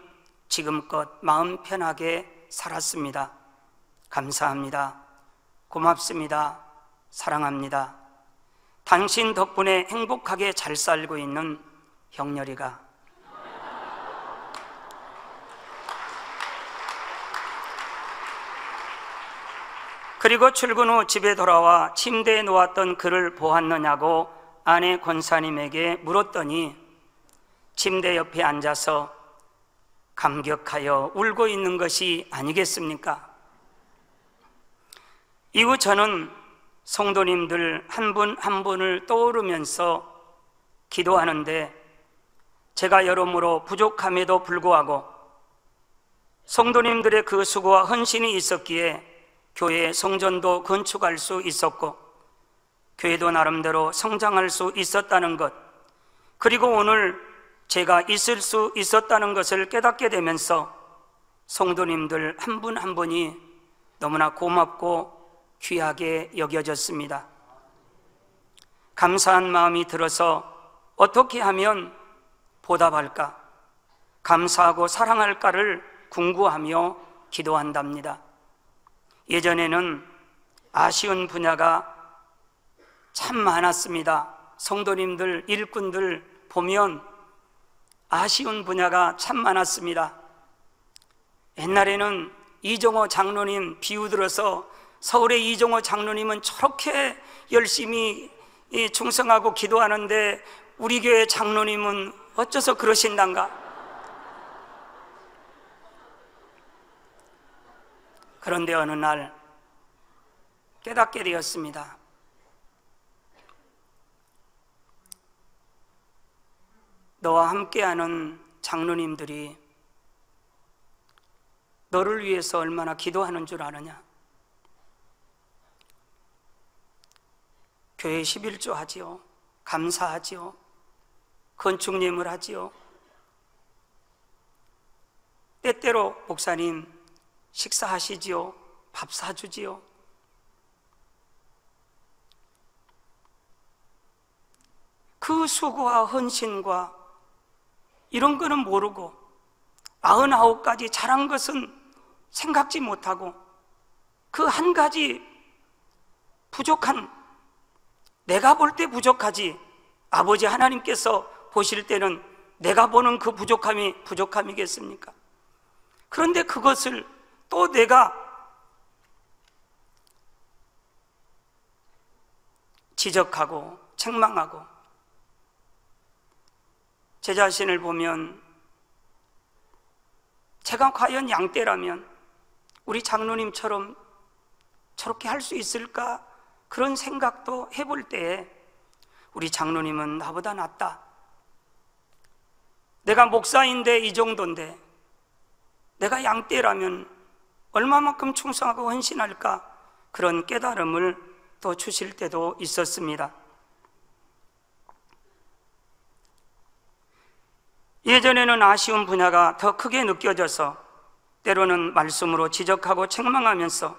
지금껏 마음 편하게 살았습니다. 감사합니다. 고맙습니다. 사랑합니다. 당신 덕분에 행복하게 잘 살고 있는 형렬이가. 그리고 출근 후 집에 돌아와 침대에 놓았던 글을 보았느냐고 아내 권사님에게 물었더니 침대 옆에 앉아서 감격하여 울고 있는 것이 아니겠습니까? 이후 저는 성도님들 한 분 한 분을 떠오르면서 기도하는데, 제가 여러모로 부족함에도 불구하고 성도님들의 그 수고와 헌신이 있었기에 교회 성전도 건축할 수 있었고, 교회도 나름대로 성장할 수 있었다는 것, 그리고 오늘 제가 있을 수 있었다는 것을 깨닫게 되면서 성도님들 한 분 한 분이 너무나 고맙고 귀하게 여겨졌습니다. 감사한 마음이 들어서 어떻게 하면 보답할까, 감사하고 사랑할까를 궁구하며 기도한답니다. 예전에는 아쉬운 분야가 참 많았습니다. 성도님들, 일꾼들 보면 아쉬운 분야가 참 많았습니다. 옛날에는 이종호 장로님 비유 들어서, 서울의 이종호 장로님은 저렇게 열심히 충성하고 기도하는데 우리 교회 장로님은 어째서 그러신단가? 그런데 어느 날 깨닫게 되었습니다. 너와 함께하는 장로님들이 너를 위해서 얼마나 기도하는 줄 아느냐? 교회 11조 하지요. 감사하지요. 건축님을 하지요. 때때로 목사님 식사하시지요. 밥 사주지요. 그 수고와 헌신과 이런 거는 모르고 99가지 잘한 것은 생각지 못하고 그 한 가지 부족한, 내가 볼 때 부족하지 아버지 하나님께서 보실 때는 내가 보는 그 부족함이 부족함이겠습니까? 그런데 그것을 또 내가 지적하고 책망하고, 제 자신을 보면 제가 과연 양떼라면 우리 장로님처럼 저렇게 할 수 있을까? 그런 생각도 해볼 때에 우리 장로님은 나보다 낫다. 내가 목사인데 이 정도인데, 내가 양떼라면 얼마만큼 충성하고 헌신할까? 그런 깨달음을 또 주실 때도 있었습니다. 예전에는 아쉬운 분야가 더 크게 느껴져서 때로는 말씀으로 지적하고 책망하면서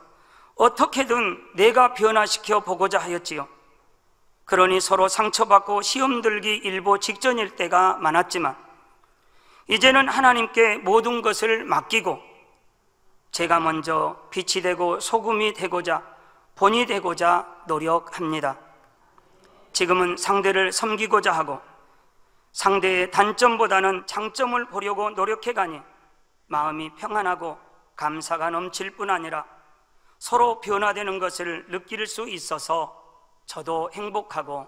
어떻게든 내가 변화시켜 보고자 하였지요. 그러니 서로 상처받고 시험 들기 일보 직전일 때가 많았지만 이제는 하나님께 모든 것을 맡기고 제가 먼저 빛이 되고 소금이 되고자, 본이 되고자 노력합니다. 지금은 상대를 섬기고자 하고 상대의 단점보다는 장점을 보려고 노력해가니 마음이 평안하고 감사가 넘칠 뿐 아니라 서로 변화되는 것을 느낄 수 있어서 저도 행복하고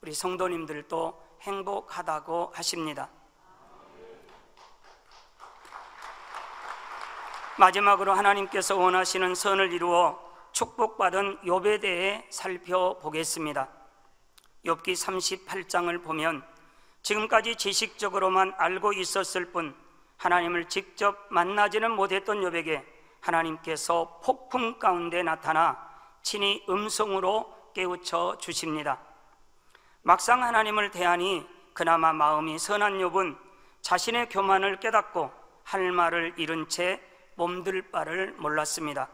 우리 성도님들도 행복하다고 하십니다. 마지막으로 하나님께서 원하시는 선을 이루어 축복받은 욥에 대해 살펴보겠습니다. 욥기 38장을 보면 지금까지 지식적으로만 알고 있었을 뿐 하나님을 직접 만나지는 못했던 욥에게 하나님께서 폭풍 가운데 나타나 친히 음성으로 깨우쳐 주십니다. 막상 하나님을 대하니 그나마 마음이 선한 욥은 자신의 교만을 깨닫고 할 말을 잃은 채 몸둘 바를 몰랐습니다.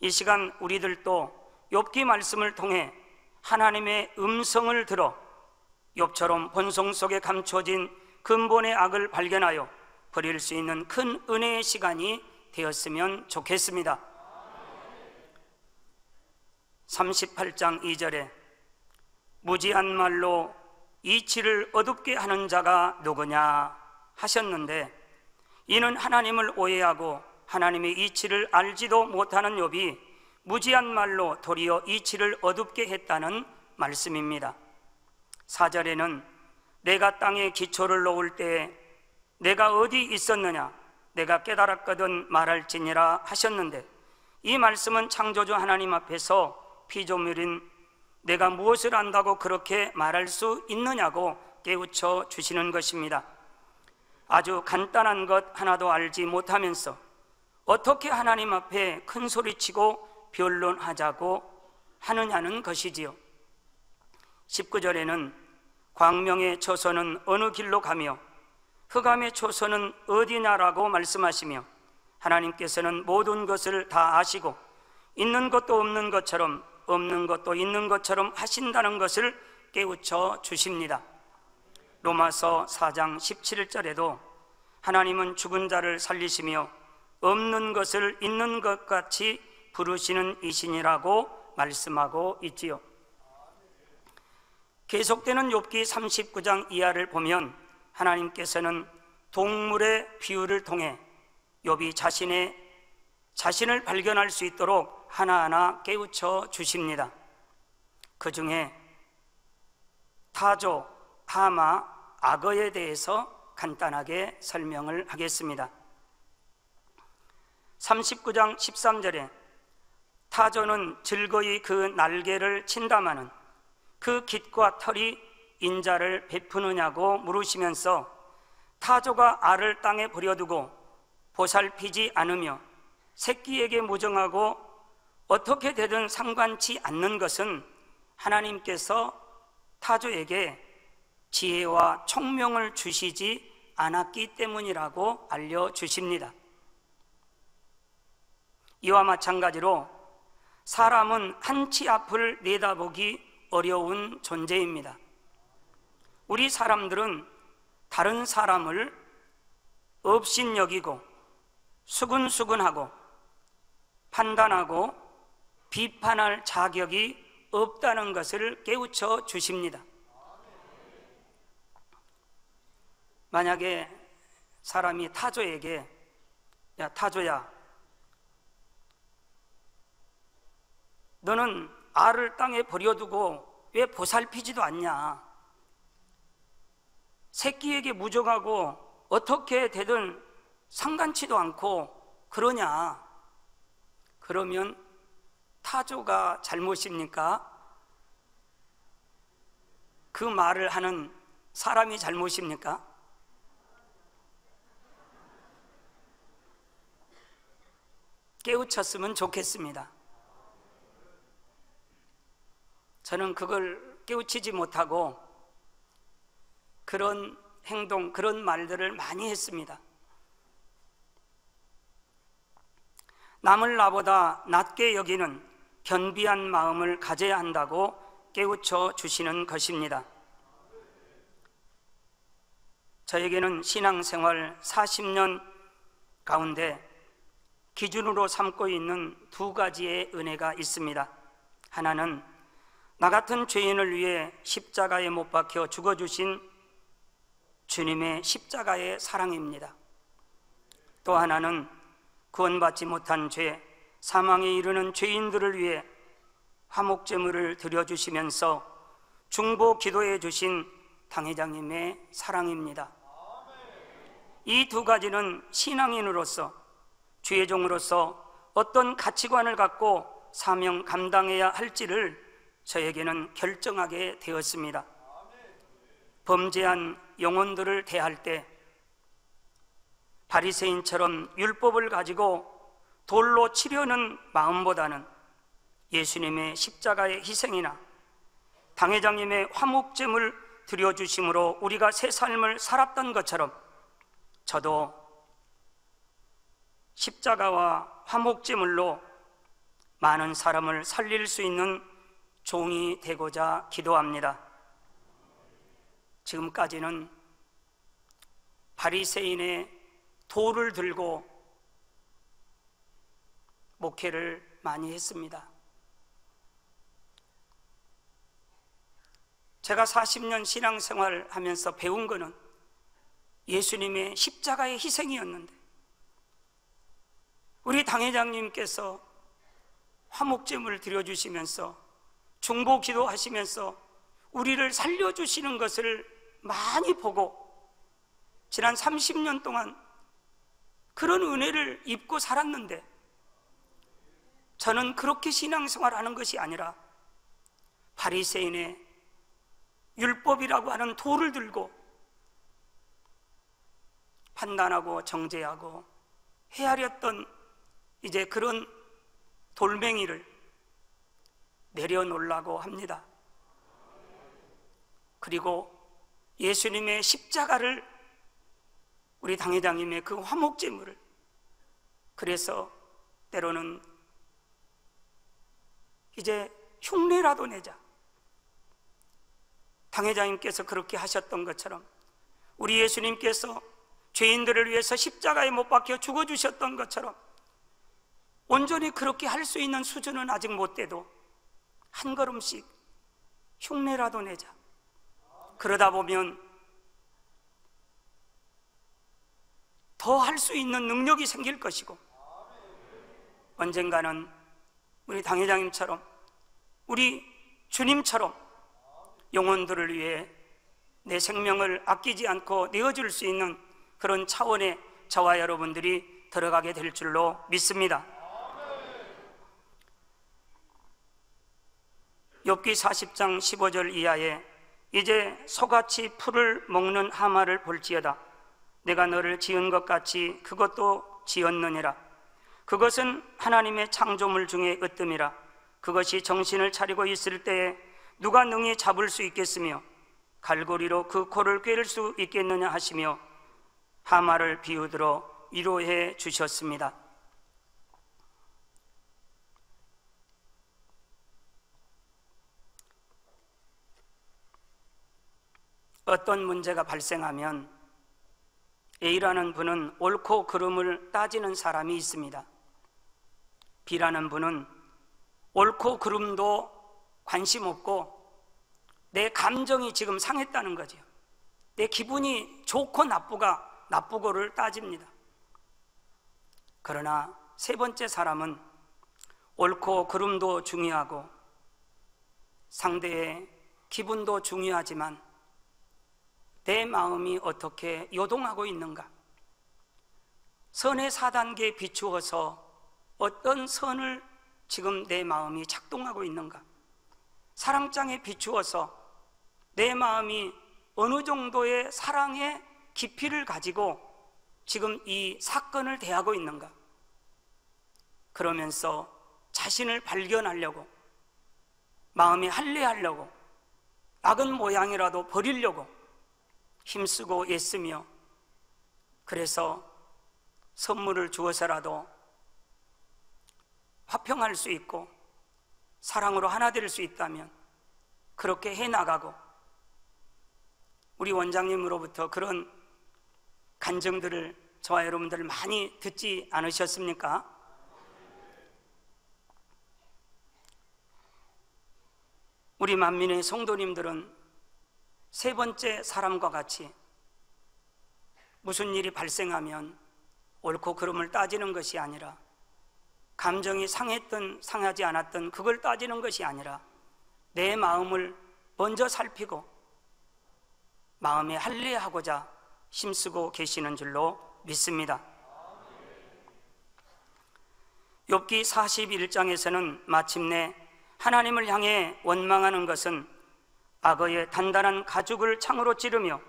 이 시간 우리들도 욥기 말씀을 통해 하나님의 음성을 들어 욥처럼 본성 속에 감춰진 근본의 악을 발견하여 버릴 수 있는 큰 은혜의 시간이 되었으면 좋겠습니다. 38장 2절에 무지한 말로 이치를 어둡게 하는 자가 누구냐 하셨는데, 이는 하나님을 오해하고 하나님의 이치를 알지도 못하는 욥이 무지한 말로 도리어 이치를 어둡게 했다는 말씀입니다. 4절에는 내가 땅에 기초를 놓을 때에 내가 어디 있었느냐, 내가 깨달았거든 말할지니라 하셨는데, 이 말씀은 창조주 하나님 앞에서 피조물인 내가 무엇을 안다고 그렇게 말할 수 있느냐고 깨우쳐 주시는 것입니다. 아주 간단한 것 하나도 알지 못하면서 어떻게 하나님 앞에 큰 소리치고 변론하자고 하느냐는 것이지요. 19절에는 광명의 초소는 어느 길로 가며 흑암의 초소는 어디냐라고 말씀하시며 하나님께서는 모든 것을 다 아시고 있는 것도 없는 것처럼 없는 것도 있는 것처럼 하신다는 것을 깨우쳐 주십니다. 로마서 4장 17절에도 하나님은 죽은 자를 살리시며 없는 것을 있는 것 같이 부르시는 이신이라고 말씀하고 있지요. 계속되는 욥기 39장 이하를 보면 하나님께서는 동물의 비유를 통해 욥이 자신을 발견할 수 있도록 하나하나 깨우쳐 주십니다. 그 중에 타조, 하마, 악어에 대해서 간단하게 설명을 하겠습니다. 39장 13절에 타조는 즐거이 그 날개를 친다마는 그 깃과 털이 인자를 베푸느냐고 물으시면서 타조가 알을 땅에 버려두고 보살피지 않으며 새끼에게 무정하고 어떻게 되든 상관치 않는 것은 하나님께서 타조에게 지혜와 총명을 주시지 않았기 때문이라고 알려주십니다. 이와 마찬가지로 사람은 한치 앞을 내다보기 어려운 존재입니다. 우리 사람들은 다른 사람을 업신여기고 수근수근하고 판단하고 비판할 자격이 없다는 것을 깨우쳐 주십니다. 만약에 사람이 타조에게 야 타조야, 너는 알을 땅에 버려두고 왜 보살피지도 않냐, 새끼에게 무정하고 어떻게 되든 상관치도 않고 그러냐, 그러면 타조가 잘못입니까? 그 말을 하는 사람이 잘못입니까? 깨우쳤으면 좋겠습니다. 저는 그걸 깨우치지 못하고 그런 행동, 그런 말들을 많이 했습니다. 남을 나보다 낮게 여기는 견비한 마음을 가져야 한다고 깨우쳐 주시는 것입니다. 저에게는 신앙생활 40년 가운데 기준으로 삼고 있는 두 가지의 은혜가 있습니다. 하나는 나 같은 죄인을 위해 십자가에 못 박혀 죽어주신 주님의 십자가의 사랑입니다. 또 하나는 구원받지 못한 죄, 사망에 이르는 죄인들을 위해 화목제물을 드려주시면서 중보 기도해 주신 당회장님의 사랑입니다. 이 두 가지는 신앙인으로서, 주의 종으로서 어떤 가치관을 갖고 사명 감당해야 할지를 저에게는 결정하게 되었습니다. 범죄한 영혼들을 대할 때 바리새인처럼 율법을 가지고 돌로 치려는 마음보다는 예수님의 십자가의 희생이나 당회장님의 화목제물 드려주심으로 우리가 새 삶을 살았던 것처럼 저도 십자가와 화목제물로 많은 사람을 살릴 수 있는 종이 되고자 기도합니다. 지금까지는 바리새인의 돌을 들고 목회를 많이 했습니다. 제가 40년 신앙생활 하면서 배운 거는 예수님의 십자가의 희생이었는데, 우리 당회장님께서 화목제물을 드려주시면서 중보 기도하시면서 우리를 살려주시는 것을 많이 보고 지난 30년 동안 그런 은혜를 입고 살았는데, 저는 그렇게 신앙생활하는 것이 아니라 바리새인의 율법이라고 하는 돌을 들고 판단하고 정죄하고 헤아렸던 이제 그런 돌멩이를 내려놓으려고 합니다. 그리고 예수님의 십자가를, 우리 당회장님의 그 화목제물을, 그래서 때로는 이제 흉내라도 내자, 당회장님께서 그렇게 하셨던 것처럼 우리 예수님께서 죄인들을 위해서 십자가에 못 박혀 죽어주셨던 것처럼 온전히 그렇게 할 수 있는 수준은 아직 못 돼도 한 걸음씩 흉내라도 내자. 그러다 보면 더 할 수 있는 능력이 생길 것이고, 언젠가는 우리 당회장님처럼, 우리 주님처럼 영혼들을 위해 내 생명을 아끼지 않고 내어줄 수 있는 그런 차원에 저와 여러분들이 들어가게 될 줄로 믿습니다. 욥기 40장 15절 이하에 이제 소같이 풀을 먹는 하마를 볼지어다. 내가 너를 지은 것 같이 그것도 지었느니라. 그것은 하나님의 창조물 중에 으뜸이라. 그것이 정신을 차리고 있을 때에 누가 능히 잡을 수 있겠으며 갈고리로 그 코를 꿰를 수 있겠느냐 하시며 하마를 비유들어 위로해 주셨습니다. 어떤 문제가 발생하면 A라는 분은 옳고 그름을 따지는 사람이 있습니다. B라는 분은 옳고 그름도 관심 없고 내 감정이 지금 상했다는 거죠. 내 기분이 좋고 나쁘고를 따집니다. 그러나 세 번째 사람은 옳고 그름도 중요하고 상대의 기분도 중요하지만 내 마음이 어떻게 요동하고 있는가, 선의 4단계에 비추어서 어떤 선을 지금 내 마음이 작동하고 있는가, 사랑장에 비추어서 내 마음이 어느 정도의 사랑의 깊이를 가지고 지금 이 사건을 대하고 있는가, 그러면서 자신을 발견하려고, 마음이 할례하려고, 악은 모양이라도 버리려고 힘쓰고 애쓰며, 그래서 선물을 주어서라도 화평할 수 있고 사랑으로 하나 될 수 있다면 그렇게 해나가고, 우리 원장님으로부터 그런 간증들을 저와 여러분들 많이 듣지 않으셨습니까? 우리 만민의 성도님들은 세 번째 사람과 같이 무슨 일이 발생하면 옳고 그름을 따지는 것이 아니라, 감정이 상했든 상하지 않았든 그걸 따지는 것이 아니라 내 마음을 먼저 살피고 마음에 할례하고자 힘쓰고 계시는 줄로 믿습니다. 욥기 41장에서는 마침내 하나님을 향해 원망하는 것은 악어의 단단한 가죽을 창으로 찌르며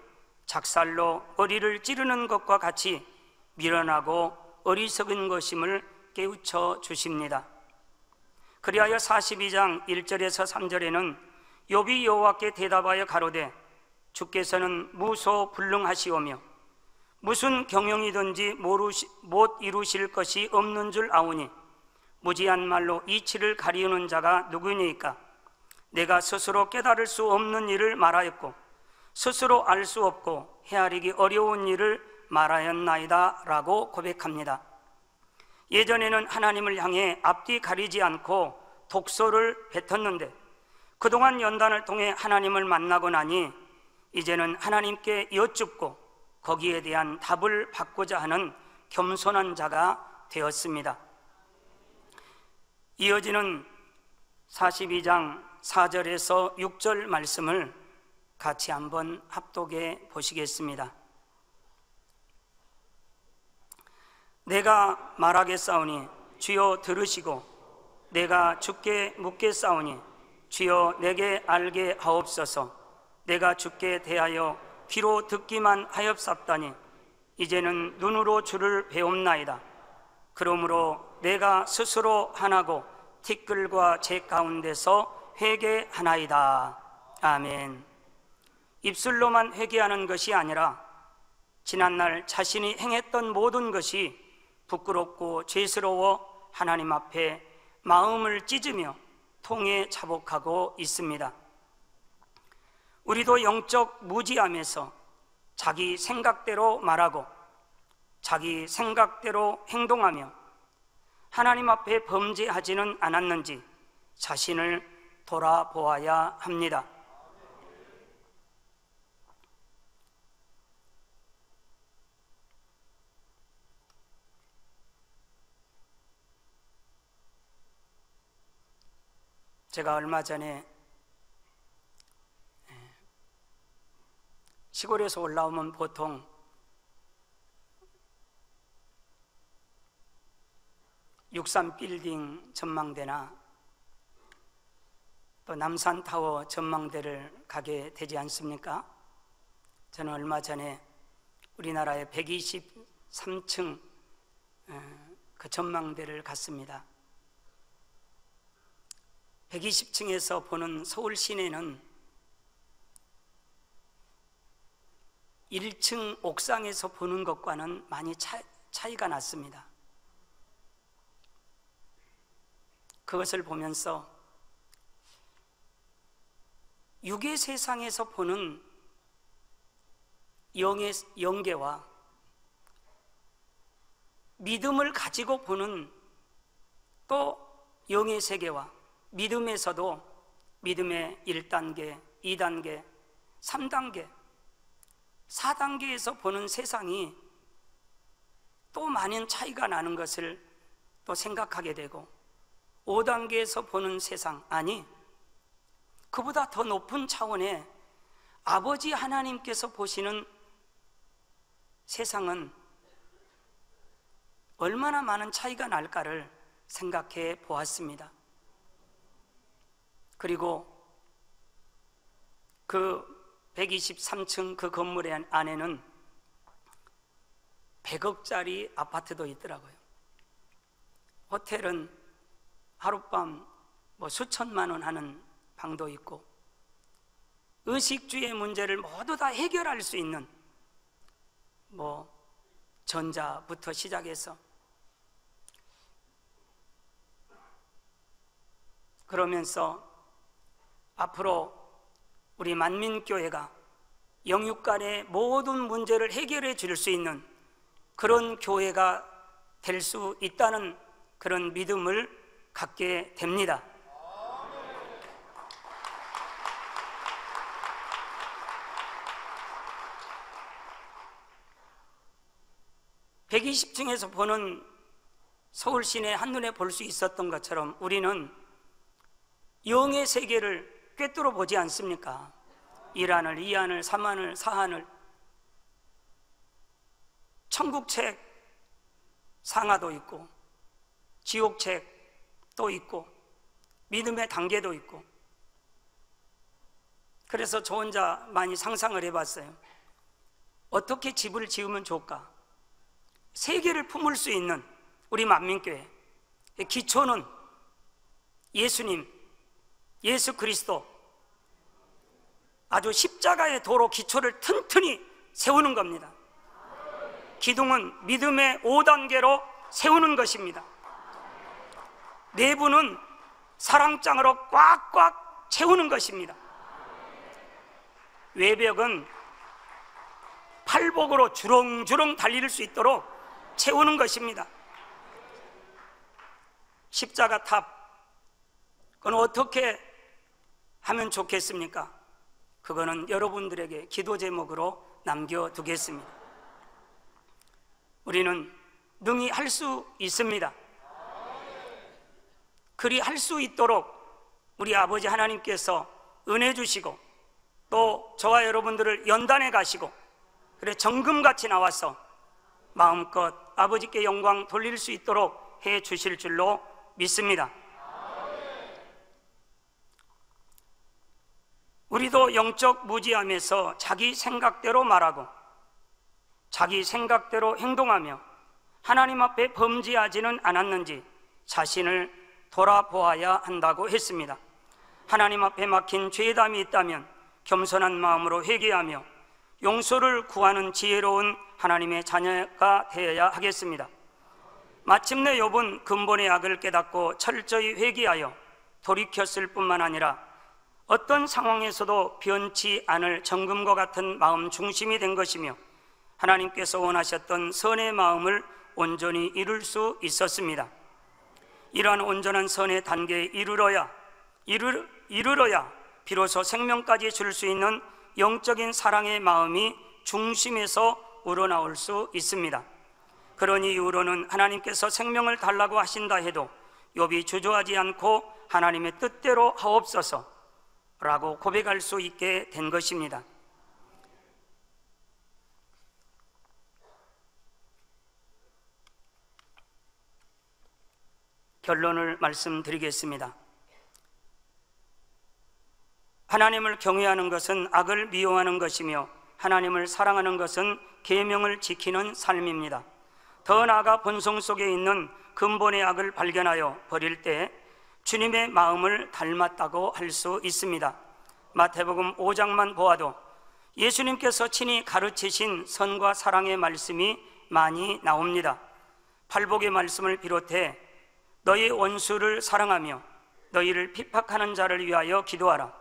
작살로 머리를 찌르는 것과 같이 미련하고 어리석은 것임을 깨우쳐 주십니다. 그리하여 42장 1절에서 3절에는 욥이 여호와께 대답하여 가로되 주께서는 무소불능하시오며 무슨 경영이든지 못 이루실 것이 없는 줄 아오니 무지한 말로 이치를 가리우는 자가 누구니까? 내가 스스로 깨달을 수 없는 일을 말하였고 스스로 알 수 없고 헤아리기 어려운 일을 말하였나이다 라고 고백합니다. 예전에는 하나님을 향해 앞뒤 가리지 않고 독소를 뱉었는데 그동안 연단을 통해 하나님을 만나고 나니 이제는 하나님께 여쭙고 거기에 대한 답을 받고자 하는 겸손한 자가 되었습니다. 이어지는 42장 4절에서 6절 말씀을 같이 한번 합독해 보시겠습니다. 내가 말하겠사오니 주여 들으시고 내가 주께 묻겠사오니 주여 내게 알게 하옵소서. 내가 주께 대하여 귀로 듣기만 하였사오니 이제는 눈으로 주를 배움나이다. 그러므로 내가 스스로 하나고 티끌과 제 가운데서 회개하나이다. 아멘. 입술로만 회개하는 것이 아니라 지난날 자신이 행했던 모든 것이 부끄럽고 죄스러워 하나님 앞에 마음을 찢으며 통에 자복하고 있습니다. 우리도 영적 무지함에서 자기 생각대로 말하고 자기 생각대로 행동하며 하나님 앞에 범죄하지는 않았는지 자신을 돌아보아야 합니다. 제가 얼마 전에 시골에서 올라오면 보통 육삼빌딩 전망대나 또 남산타워 전망대를 가게 되지 않습니까? 저는 얼마 전에 우리나라의 123층 그 전망대를 갔습니다. 120층에서 보는 서울 시내는 1층 옥상에서 보는 것과는 많이 차이가 났습니다. 그것을 보면서 육의 세상에서 보는 영의 영계와 믿음을 가지고 보는 또 영의 세계와 믿음에서도 믿음의 1단계, 2단계, 3단계, 4단계에서 보는 세상이 또 많은 차이가 나는 것을 또 생각하게 되고 5단계에서 보는 세상, 아니 그보다 더 높은 차원의 아버지 하나님께서 보시는 세상은 얼마나 많은 차이가 날까를 생각해 보았습니다. 그리고 그 123층 그 건물 안에는 100억짜리 아파트도 있더라고요. 호텔은 하룻밤 수천만 원 하는 방도 있고, 의식주의 문제를 모두 다 해결할 수 있는 전자부터 시작해서, 그러면서 앞으로 우리 만민교회가 영육 간의 모든 문제를 해결해 줄 수 있는 그런 교회가 될 수 있다는 그런 믿음을 갖게 됩니다. (120층에서) 보는 서울 시내 한눈에 볼 수 있었던 것처럼 우리는 영의 세계를 꿰뚫어 보지 않습니까? 1하늘, 2하늘, 3하늘, 4하늘, 천국책 상하도 있고, 지옥책도 있고, 믿음의 단계도 있고. 그래서 저 혼자 많이 상상을 해봤어요. 어떻게 집을 지으면 좋을까? 세계를 품을 수 있는 우리 만민교회, 기초는 예수님, 예수 그리스도, 아주 십자가의 도로 기초를 튼튼히 세우는 겁니다. 기둥은 믿음의 5단계로 세우는 것입니다. 내부는 사랑장으로 꽉꽉 채우는 것입니다. 외벽은 팔복으로 주렁주렁 달릴 수 있도록 채우는 것입니다. 십자가 탑, 그건 어떻게 하면 좋겠습니까? 그거는 여러분들에게 기도 제목으로 남겨두겠습니다. 우리는 능히 할 수 있습니다. 그리 할 수 있도록 우리 아버지 하나님께서 은혜 주시고, 또 저와 여러분들을 연단해 가시고, 그래 정금같이 나와서 마음껏 아버지께 영광 돌릴 수 있도록 해 주실 줄로 믿습니다. 우리도 영적 무지함에서 자기 생각대로 말하고 자기 생각대로 행동하며 하나님 앞에 범죄하지는 않았는지 자신을 돌아보아야 한다고 했습니다. 하나님 앞에 막힌 죄담이 있다면 겸손한 마음으로 회개하며 용서를 구하는 지혜로운 하나님의 자녀가 되어야 하겠습니다. 마침내 욥은 근본의 악을 깨닫고 철저히 회개하여 돌이켰을 뿐만 아니라 어떤 상황에서도 변치 않을 정금과 같은 마음 중심이 된 것이며, 하나님께서 원하셨던 선의 마음을 온전히 이룰 수 있었습니다. 이러한 온전한 선의 단계에 이르러야 비로소 생명까지 줄 수 있는 영적인 사랑의 마음이 중심에서 우러나올 수 있습니다. 그런 이유로는 하나님께서 생명을 달라고 하신다 해도 욥이 주저하지 않고 하나님의 뜻대로 하옵소서 라고 고백할 수 있게 된 것입니다. 결론을 말씀드리겠습니다. 하나님을 경외하는 것은 악을 미워하는 것이며, 하나님을 사랑하는 것은 계명을 지키는 삶입니다. 더 나아가 본성 속에 있는 근본의 악을 발견하여 버릴 때 주님의 마음을 닮았다고 할 수 있습니다. 마태복음 5장만 보아도 예수님께서 친히 가르치신 선과 사랑의 말씀이 많이 나옵니다. 팔복의 말씀을 비롯해 너희 원수를 사랑하며 너희를 핍박하는 자를 위하여 기도하라.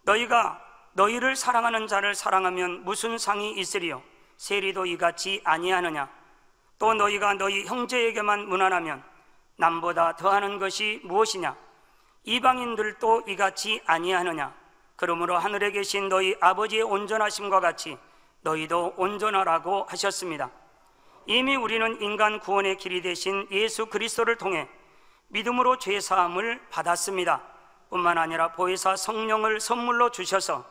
너희가 너희를 사랑하는 자를 사랑하면 무슨 상이 있으리요? 세리도 이같이 아니하느냐? 또 너희가 너희 형제에게만 무난하면 남보다 더하는 것이 무엇이냐? 이방인들도 이같이 아니하느냐? 그러므로 하늘에 계신 너희 아버지의 온전하심과 같이 너희도 온전하라고 하셨습니다. 이미 우리는 인간 구원의 길이 되신 예수 그리스도를 통해 믿음으로 죄사함을 받았습니다. 뿐만 아니라 보혜사 성령을 선물로 주셔서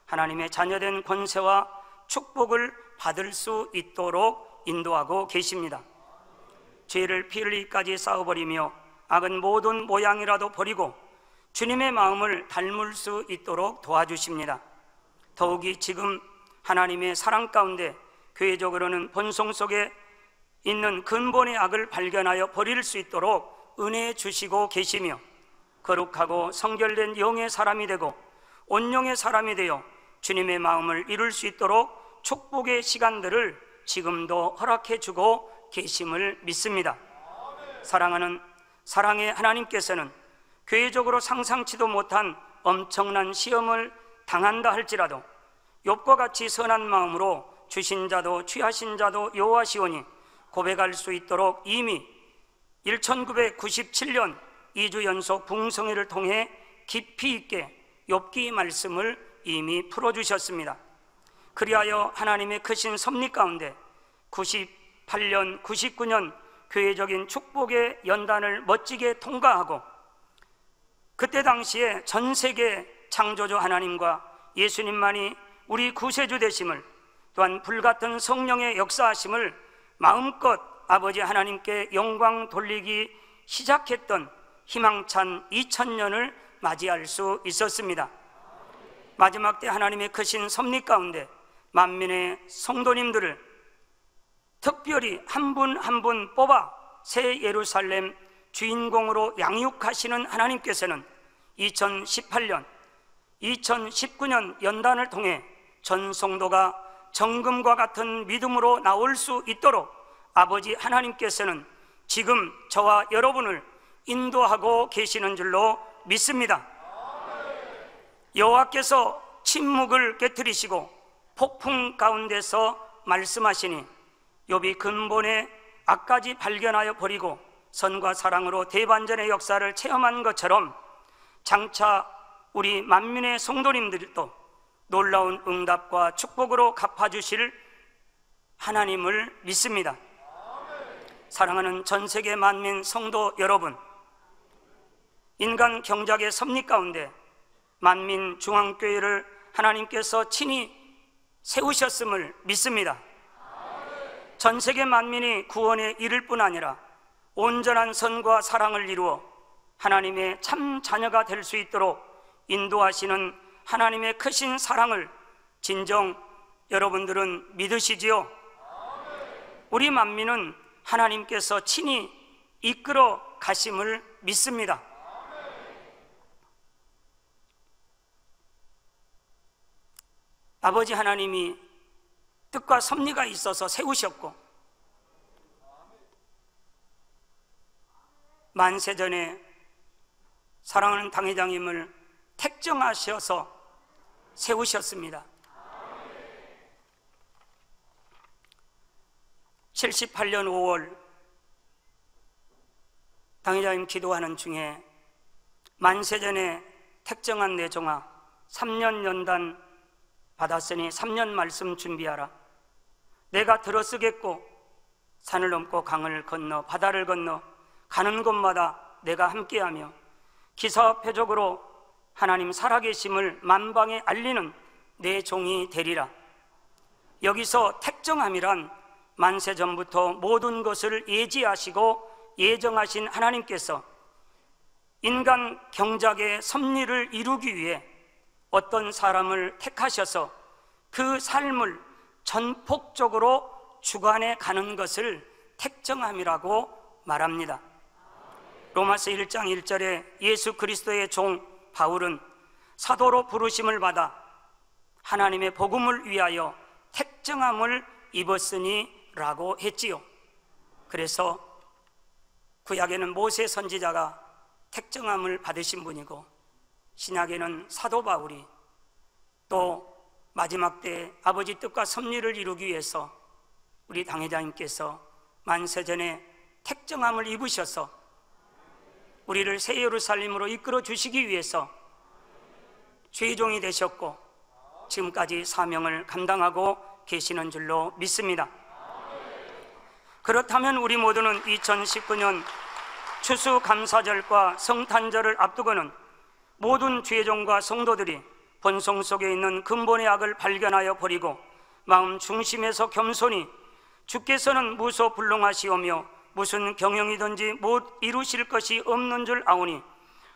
하나님의 자녀된 권세와 축복을 받을 수 있도록 인도하고 계십니다. 죄를 피 흘리기까지 쌓아버리며 악은 모든 모양이라도 버리고 주님의 마음을 닮을 수 있도록 도와주십니다. 더욱이 지금 하나님의 사랑 가운데 교회적으로는 본성 속에 있는 근본의 악을 발견하여 버릴 수 있도록 은혜 주시고 계시며 거룩하고 성결된 영의 사람이 되고 온영의 사람이 되어 주님의 마음을 이룰 수 있도록 축복의 시간들을 지금도 허락해 주고 계심을 믿습니다. 사랑하는 사랑의 하나님께서는 교회적으로 상상치도 못한 엄청난 시험을 당한다 할지라도 욥과 같이 선한 마음으로 주신 자도 취하신 자도 여호와시오니 고백할 수 있도록 이미 1997년 2주 연속 붕성회를 통해 깊이 있게 욥기 말씀을 이미 풀어주셨습니다. 그리하여 하나님의 크신 섭리 가운데 98년, 99년 교회적인 축복의 연단을 멋지게 통과하고 그때 당시에 전 세계 창조주 하나님과 예수님만이 우리 구세주 되심을, 또한 불같은 성령의 역사하심을 마음껏 아버지 하나님께 영광 돌리기 시작했던 희망찬 2000년을 맞이할 수 있었습니다. 마지막 때 하나님의 크신 섭리 가운데 만민의 성도님들을 특별히 한 분 한 분 뽑아 새 예루살렘 주인공으로 양육하시는 하나님께서는 2018년, 2019년 연단을 통해 전 성도가 정금과 같은 믿음으로 나올 수 있도록 아버지 하나님께서는 지금 저와 여러분을 인도하고 계시는 줄로 믿습니다. 여호와께서 침묵을 깨뜨리시고 폭풍 가운데서 말씀하시니 욥이 근본의 악까지 발견하여 버리고 선과 사랑으로 대반전의 역사를 체험한 것처럼 장차 우리 만민의 성도님들도 놀라운 응답과 축복으로 갚아주실 하나님을 믿습니다. 사랑하는 전세계 만민 성도 여러분, 인간 경작의 섭리 가운데 만민 중앙교회를 하나님께서 친히 세우셨음을 믿습니다. 전 세계 만민이 구원에 이를 뿐 아니라 온전한 선과 사랑을 이루어 하나님의 참 자녀가 될 수 있도록 인도하시는 하나님의 크신 사랑을 진정 여러분들은 믿으시지요? 우리 만민은 하나님께서 친히 이끌어 가심을 믿습니다. 아버지 하나님이 뜻과 섭리가 있어서 세우셨고 만세전에 사랑하는 당회장님을 택정하셔서 세우셨습니다. 78년 5월 당회장님 기도하는 중에 만세전에 택정한 내종아 3년 연단 받았으니 3년 말씀 준비하라. 내가 들어쓰겠고 산을 넘고 강을 건너 바다를 건너 가는 곳마다 내가 함께하며 기사표적으로 하나님 살아계심을 만방에 알리는 내 종이 되리라. 여기서 택정함이란 만세 전부터 모든 것을 예지하시고 예정하신 하나님께서 인간 경작의 섭리를 이루기 위해 어떤 사람을 택하셔서 그 삶을 전폭적으로 주관해 가는 것을 택정함이라고 말합니다. 로마서 1장 1절에 예수 그리스도의 종 바울은 사도로 부르심을 받아 하나님의 복음을 위하여 택정함을 입었으니 라고 했지요. 그래서 구약에는 모세 선지자가 택정함을 받으신 분이고 신약에는 사도 바울이 또 마지막 때 아버지 뜻과 섭리를 이루기 위해서 우리 당회장님께서 만세전에 택정함을 입으셔서 우리를 새 예루살렘으로 이끌어 주시기 위해서 죄종이 되셨고 지금까지 사명을 감당하고 계시는 줄로 믿습니다. 그렇다면 우리 모두는 2019년 추수감사절과 성탄절을 앞두고는 모든 죄종과 성도들이 본성 속에 있는 근본의 악을 발견하여 버리고 마음 중심에서 겸손히 주께서는 무소불능하시오며 무슨 경영이든지 못 이루실 것이 없는 줄 아오니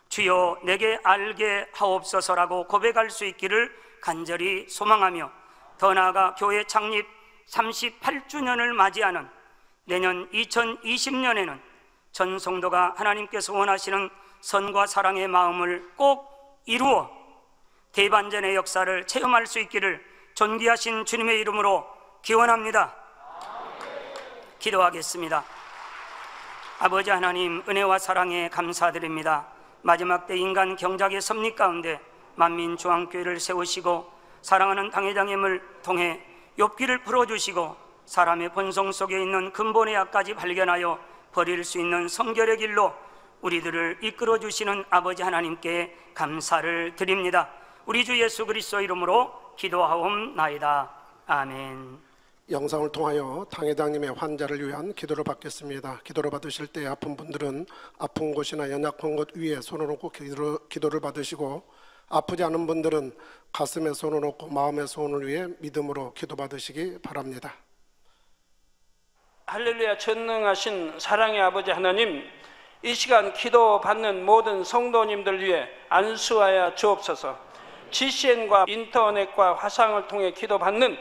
주여 내게 알게 하옵소서라고 고백할 수 있기를 간절히 소망하며 더 나아가 교회 창립 38주년을 맞이하는 내년 2020년에는 전 성도가 하나님께서 원하시는 선과 사랑의 마음을 꼭 이루어 대반전의 역사를 체험할 수 있기를 존귀하신 주님의 이름으로 기원합니다. 기도하겠습니다. 아버지 하나님, 은혜와 사랑에 감사드립니다. 마지막 때 인간 경작의 섭리 가운데 만민중앙교회를 세우시고 사랑하는 당회장님을 통해 욥기를 풀어주시고 사람의 본성 속에 있는 근본의 악까지 발견하여 버릴 수 있는 성결의 길로 우리들을 이끌어주시는 아버지 하나님께 감사를 드립니다. 우리 주 예수 그리스도 이름으로 기도하옵나이다. 아멘. 영상을 통하여 당회장님의 환자를 위한 기도를 받겠습니다. 기도를 받으실 때 아픈 분들은 아픈 곳이나 연약한 곳 위에 손을 얹고 기도를 받으시고, 아프지 않은 분들은 가슴에 손을 얹고 마음의 소원을 위해 믿음으로 기도 받으시기 바랍니다. 할렐루야. 전능하신 사랑의 아버지 하나님, 이 시간 기도 받는 모든 성도님들 위해 안수하여 주옵소서. GCN과 인터넷과 화상을 통해 기도 받는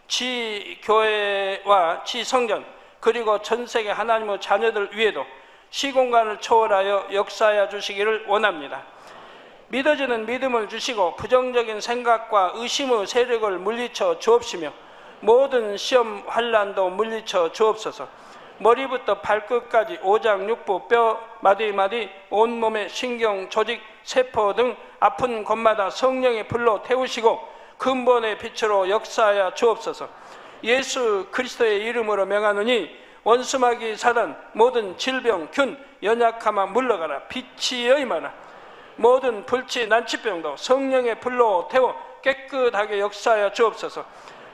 지교회와 지성전, 그리고 전세계 하나님의 자녀들 위에도 시공간을 초월하여 역사하여 주시기를 원합니다. 믿어지는 믿음을 주시고 부정적인 생각과 의심의 세력을 물리쳐 주옵시며 모든 시험 환난도 물리쳐 주옵소서. 머리부터 발끝까지 오장육부, 뼈, 마디마디, 온몸의 신경, 조직, 세포 등 아픈 곳마다 성령의 불로 태우시고 근본의 빛으로 역사하여 주옵소서. 예수 그리스도의 이름으로 명하노니 원수마귀 사단, 모든 질병, 균, 연약함아 물러가라. 빛이 여임하라. 모든 불치, 난치병도 성령의 불로 태워 깨끗하게 역사하여 주옵소서.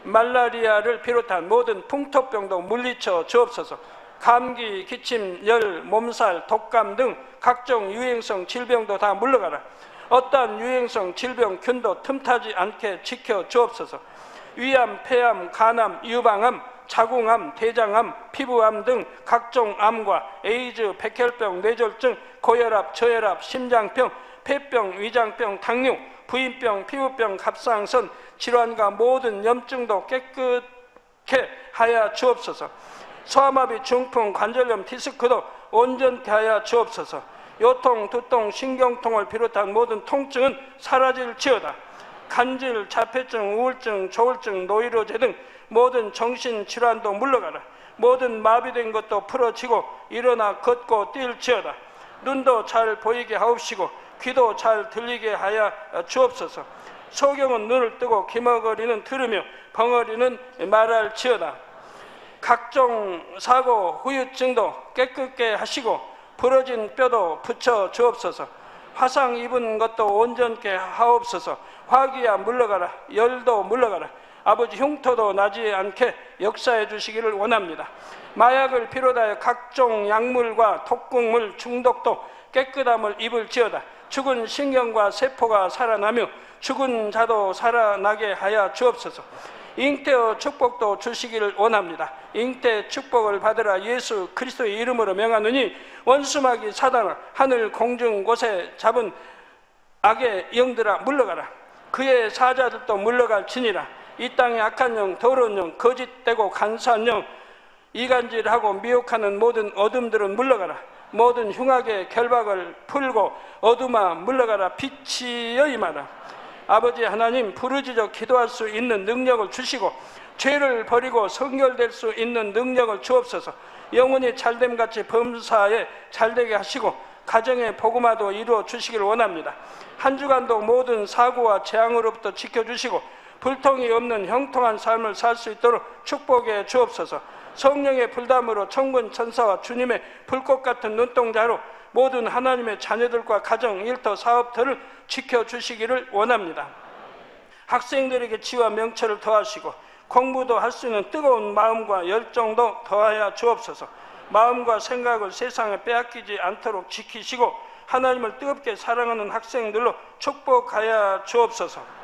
말라리아를 비롯한 모든 풍토병도 물리쳐 주옵소서. 감기, 기침, 열, 몸살, 독감 등 각종 유행성 질병도 다 물러가라. 어떠한 유행성 질병, 균도 틈타지 않게 지켜 주옵소서. 위암, 폐암, 간암, 유방암, 자궁암, 대장암, 피부암 등 각종 암과 에이즈, 백혈병, 뇌졸중, 고혈압, 저혈압, 심장병, 폐병, 위장병, 당뇨, 부인병, 피부병, 갑상선 질환과 모든 염증도 깨끗게 하여 주옵소서. 소아마비, 중풍, 관절염, 디스크도 온전케 하여 주옵소서. 요통, 두통, 신경통을 비롯한 모든 통증은 사라질지어다. 간질, 자폐증, 우울증, 조울증, 노이로제 등 모든 정신질환도 물러가라. 모든 마비된 것도 풀어지고 일어나 걷고 뛸지어다. 눈도 잘 보이게 하옵시고 귀도 잘 들리게 하여 주옵소서. 소경은 눈을 뜨고 기머거리는 들으며 벙어리는 말할지어다. 각종 사고, 후유증도 깨끗게 하시고 부러진 뼈도 붙여 주옵소서. 화상 입은 것도 온전케 하옵소서. 화기야 물러가라. 열도 물러가라. 아버지 흉터도 나지 않게 역사해 주시기를 원합니다. 마약을 비롯하여 각종 약물과 독극물 중독도 깨끗함을 입을지어다. 죽은 신경과 세포가 살아나며 죽은 자도 살아나게 하여 주옵소서. 잉태의 축복도 주시기를 원합니다. 잉태 축복을 받으라. 예수 그리스도의 이름으로 명하노니 원수마귀 사단아, 하늘 공중 곳에 잡은 악의 영들아 물러가라. 그의 사자들도 물러갈지니라. 이 땅의 악한 영, 더러운 영, 거짓되고 간사한 영, 이간질하고 미혹하는 모든 어둠들은 물러가라. 모든 흉악의 결박을 풀고 어둠아 물러가라. 빛이 여임하라. 아버지 하나님, 부르짖어 기도할 수 있는 능력을 주시고 죄를 버리고 성결될 수 있는 능력을 주옵소서. 영혼이 잘됨같이 범사에 잘되게 하시고 가정의 복음화도 이루어 주시기를 원합니다. 한 주간도 모든 사고와 재앙으로부터 지켜주시고 불통이 없는 형통한 삶을 살 수 있도록 축복해 주옵소서. 성령의 불담으로 천군 천사와 주님의 불꽃 같은 눈동자로 모든 하나님의 자녀들과 가정, 일터, 사업터를 지켜주시기를 원합니다. 학생들에게 지와 명철을 더하시고 공부도 할 수 있는 뜨거운 마음과 열정도 더하여 주옵소서. 마음과 생각을 세상에 빼앗기지 않도록 지키시고 하나님을 뜨겁게 사랑하는 학생들로 축복하여 주옵소서.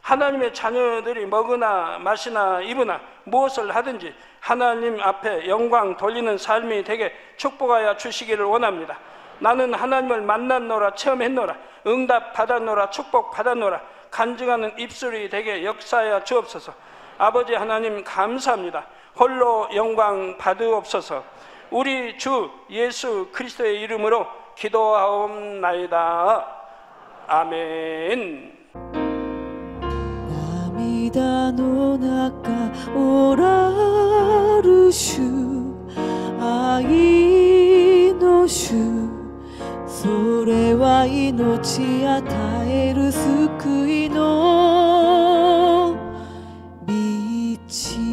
하나님의 자녀들이 먹으나 마시나 입으나 무엇을 하든지 하나님 앞에 영광 돌리는 삶이 되게 축복하여 주시기를 원합니다. 나는 하나님을 만났노라, 체험했노라, 응답 받았노라, 축복 받았노라, 간증하는 입술이 되게 역사하여 주옵소서. 아버지 하나님 감사합니다. 홀로 영광 받으옵소서. 우리 주 예수 그리스도의 이름으로 기도하옵나이다. 아멘. 涙の中おらる主、愛の主、それは命与える救いの道。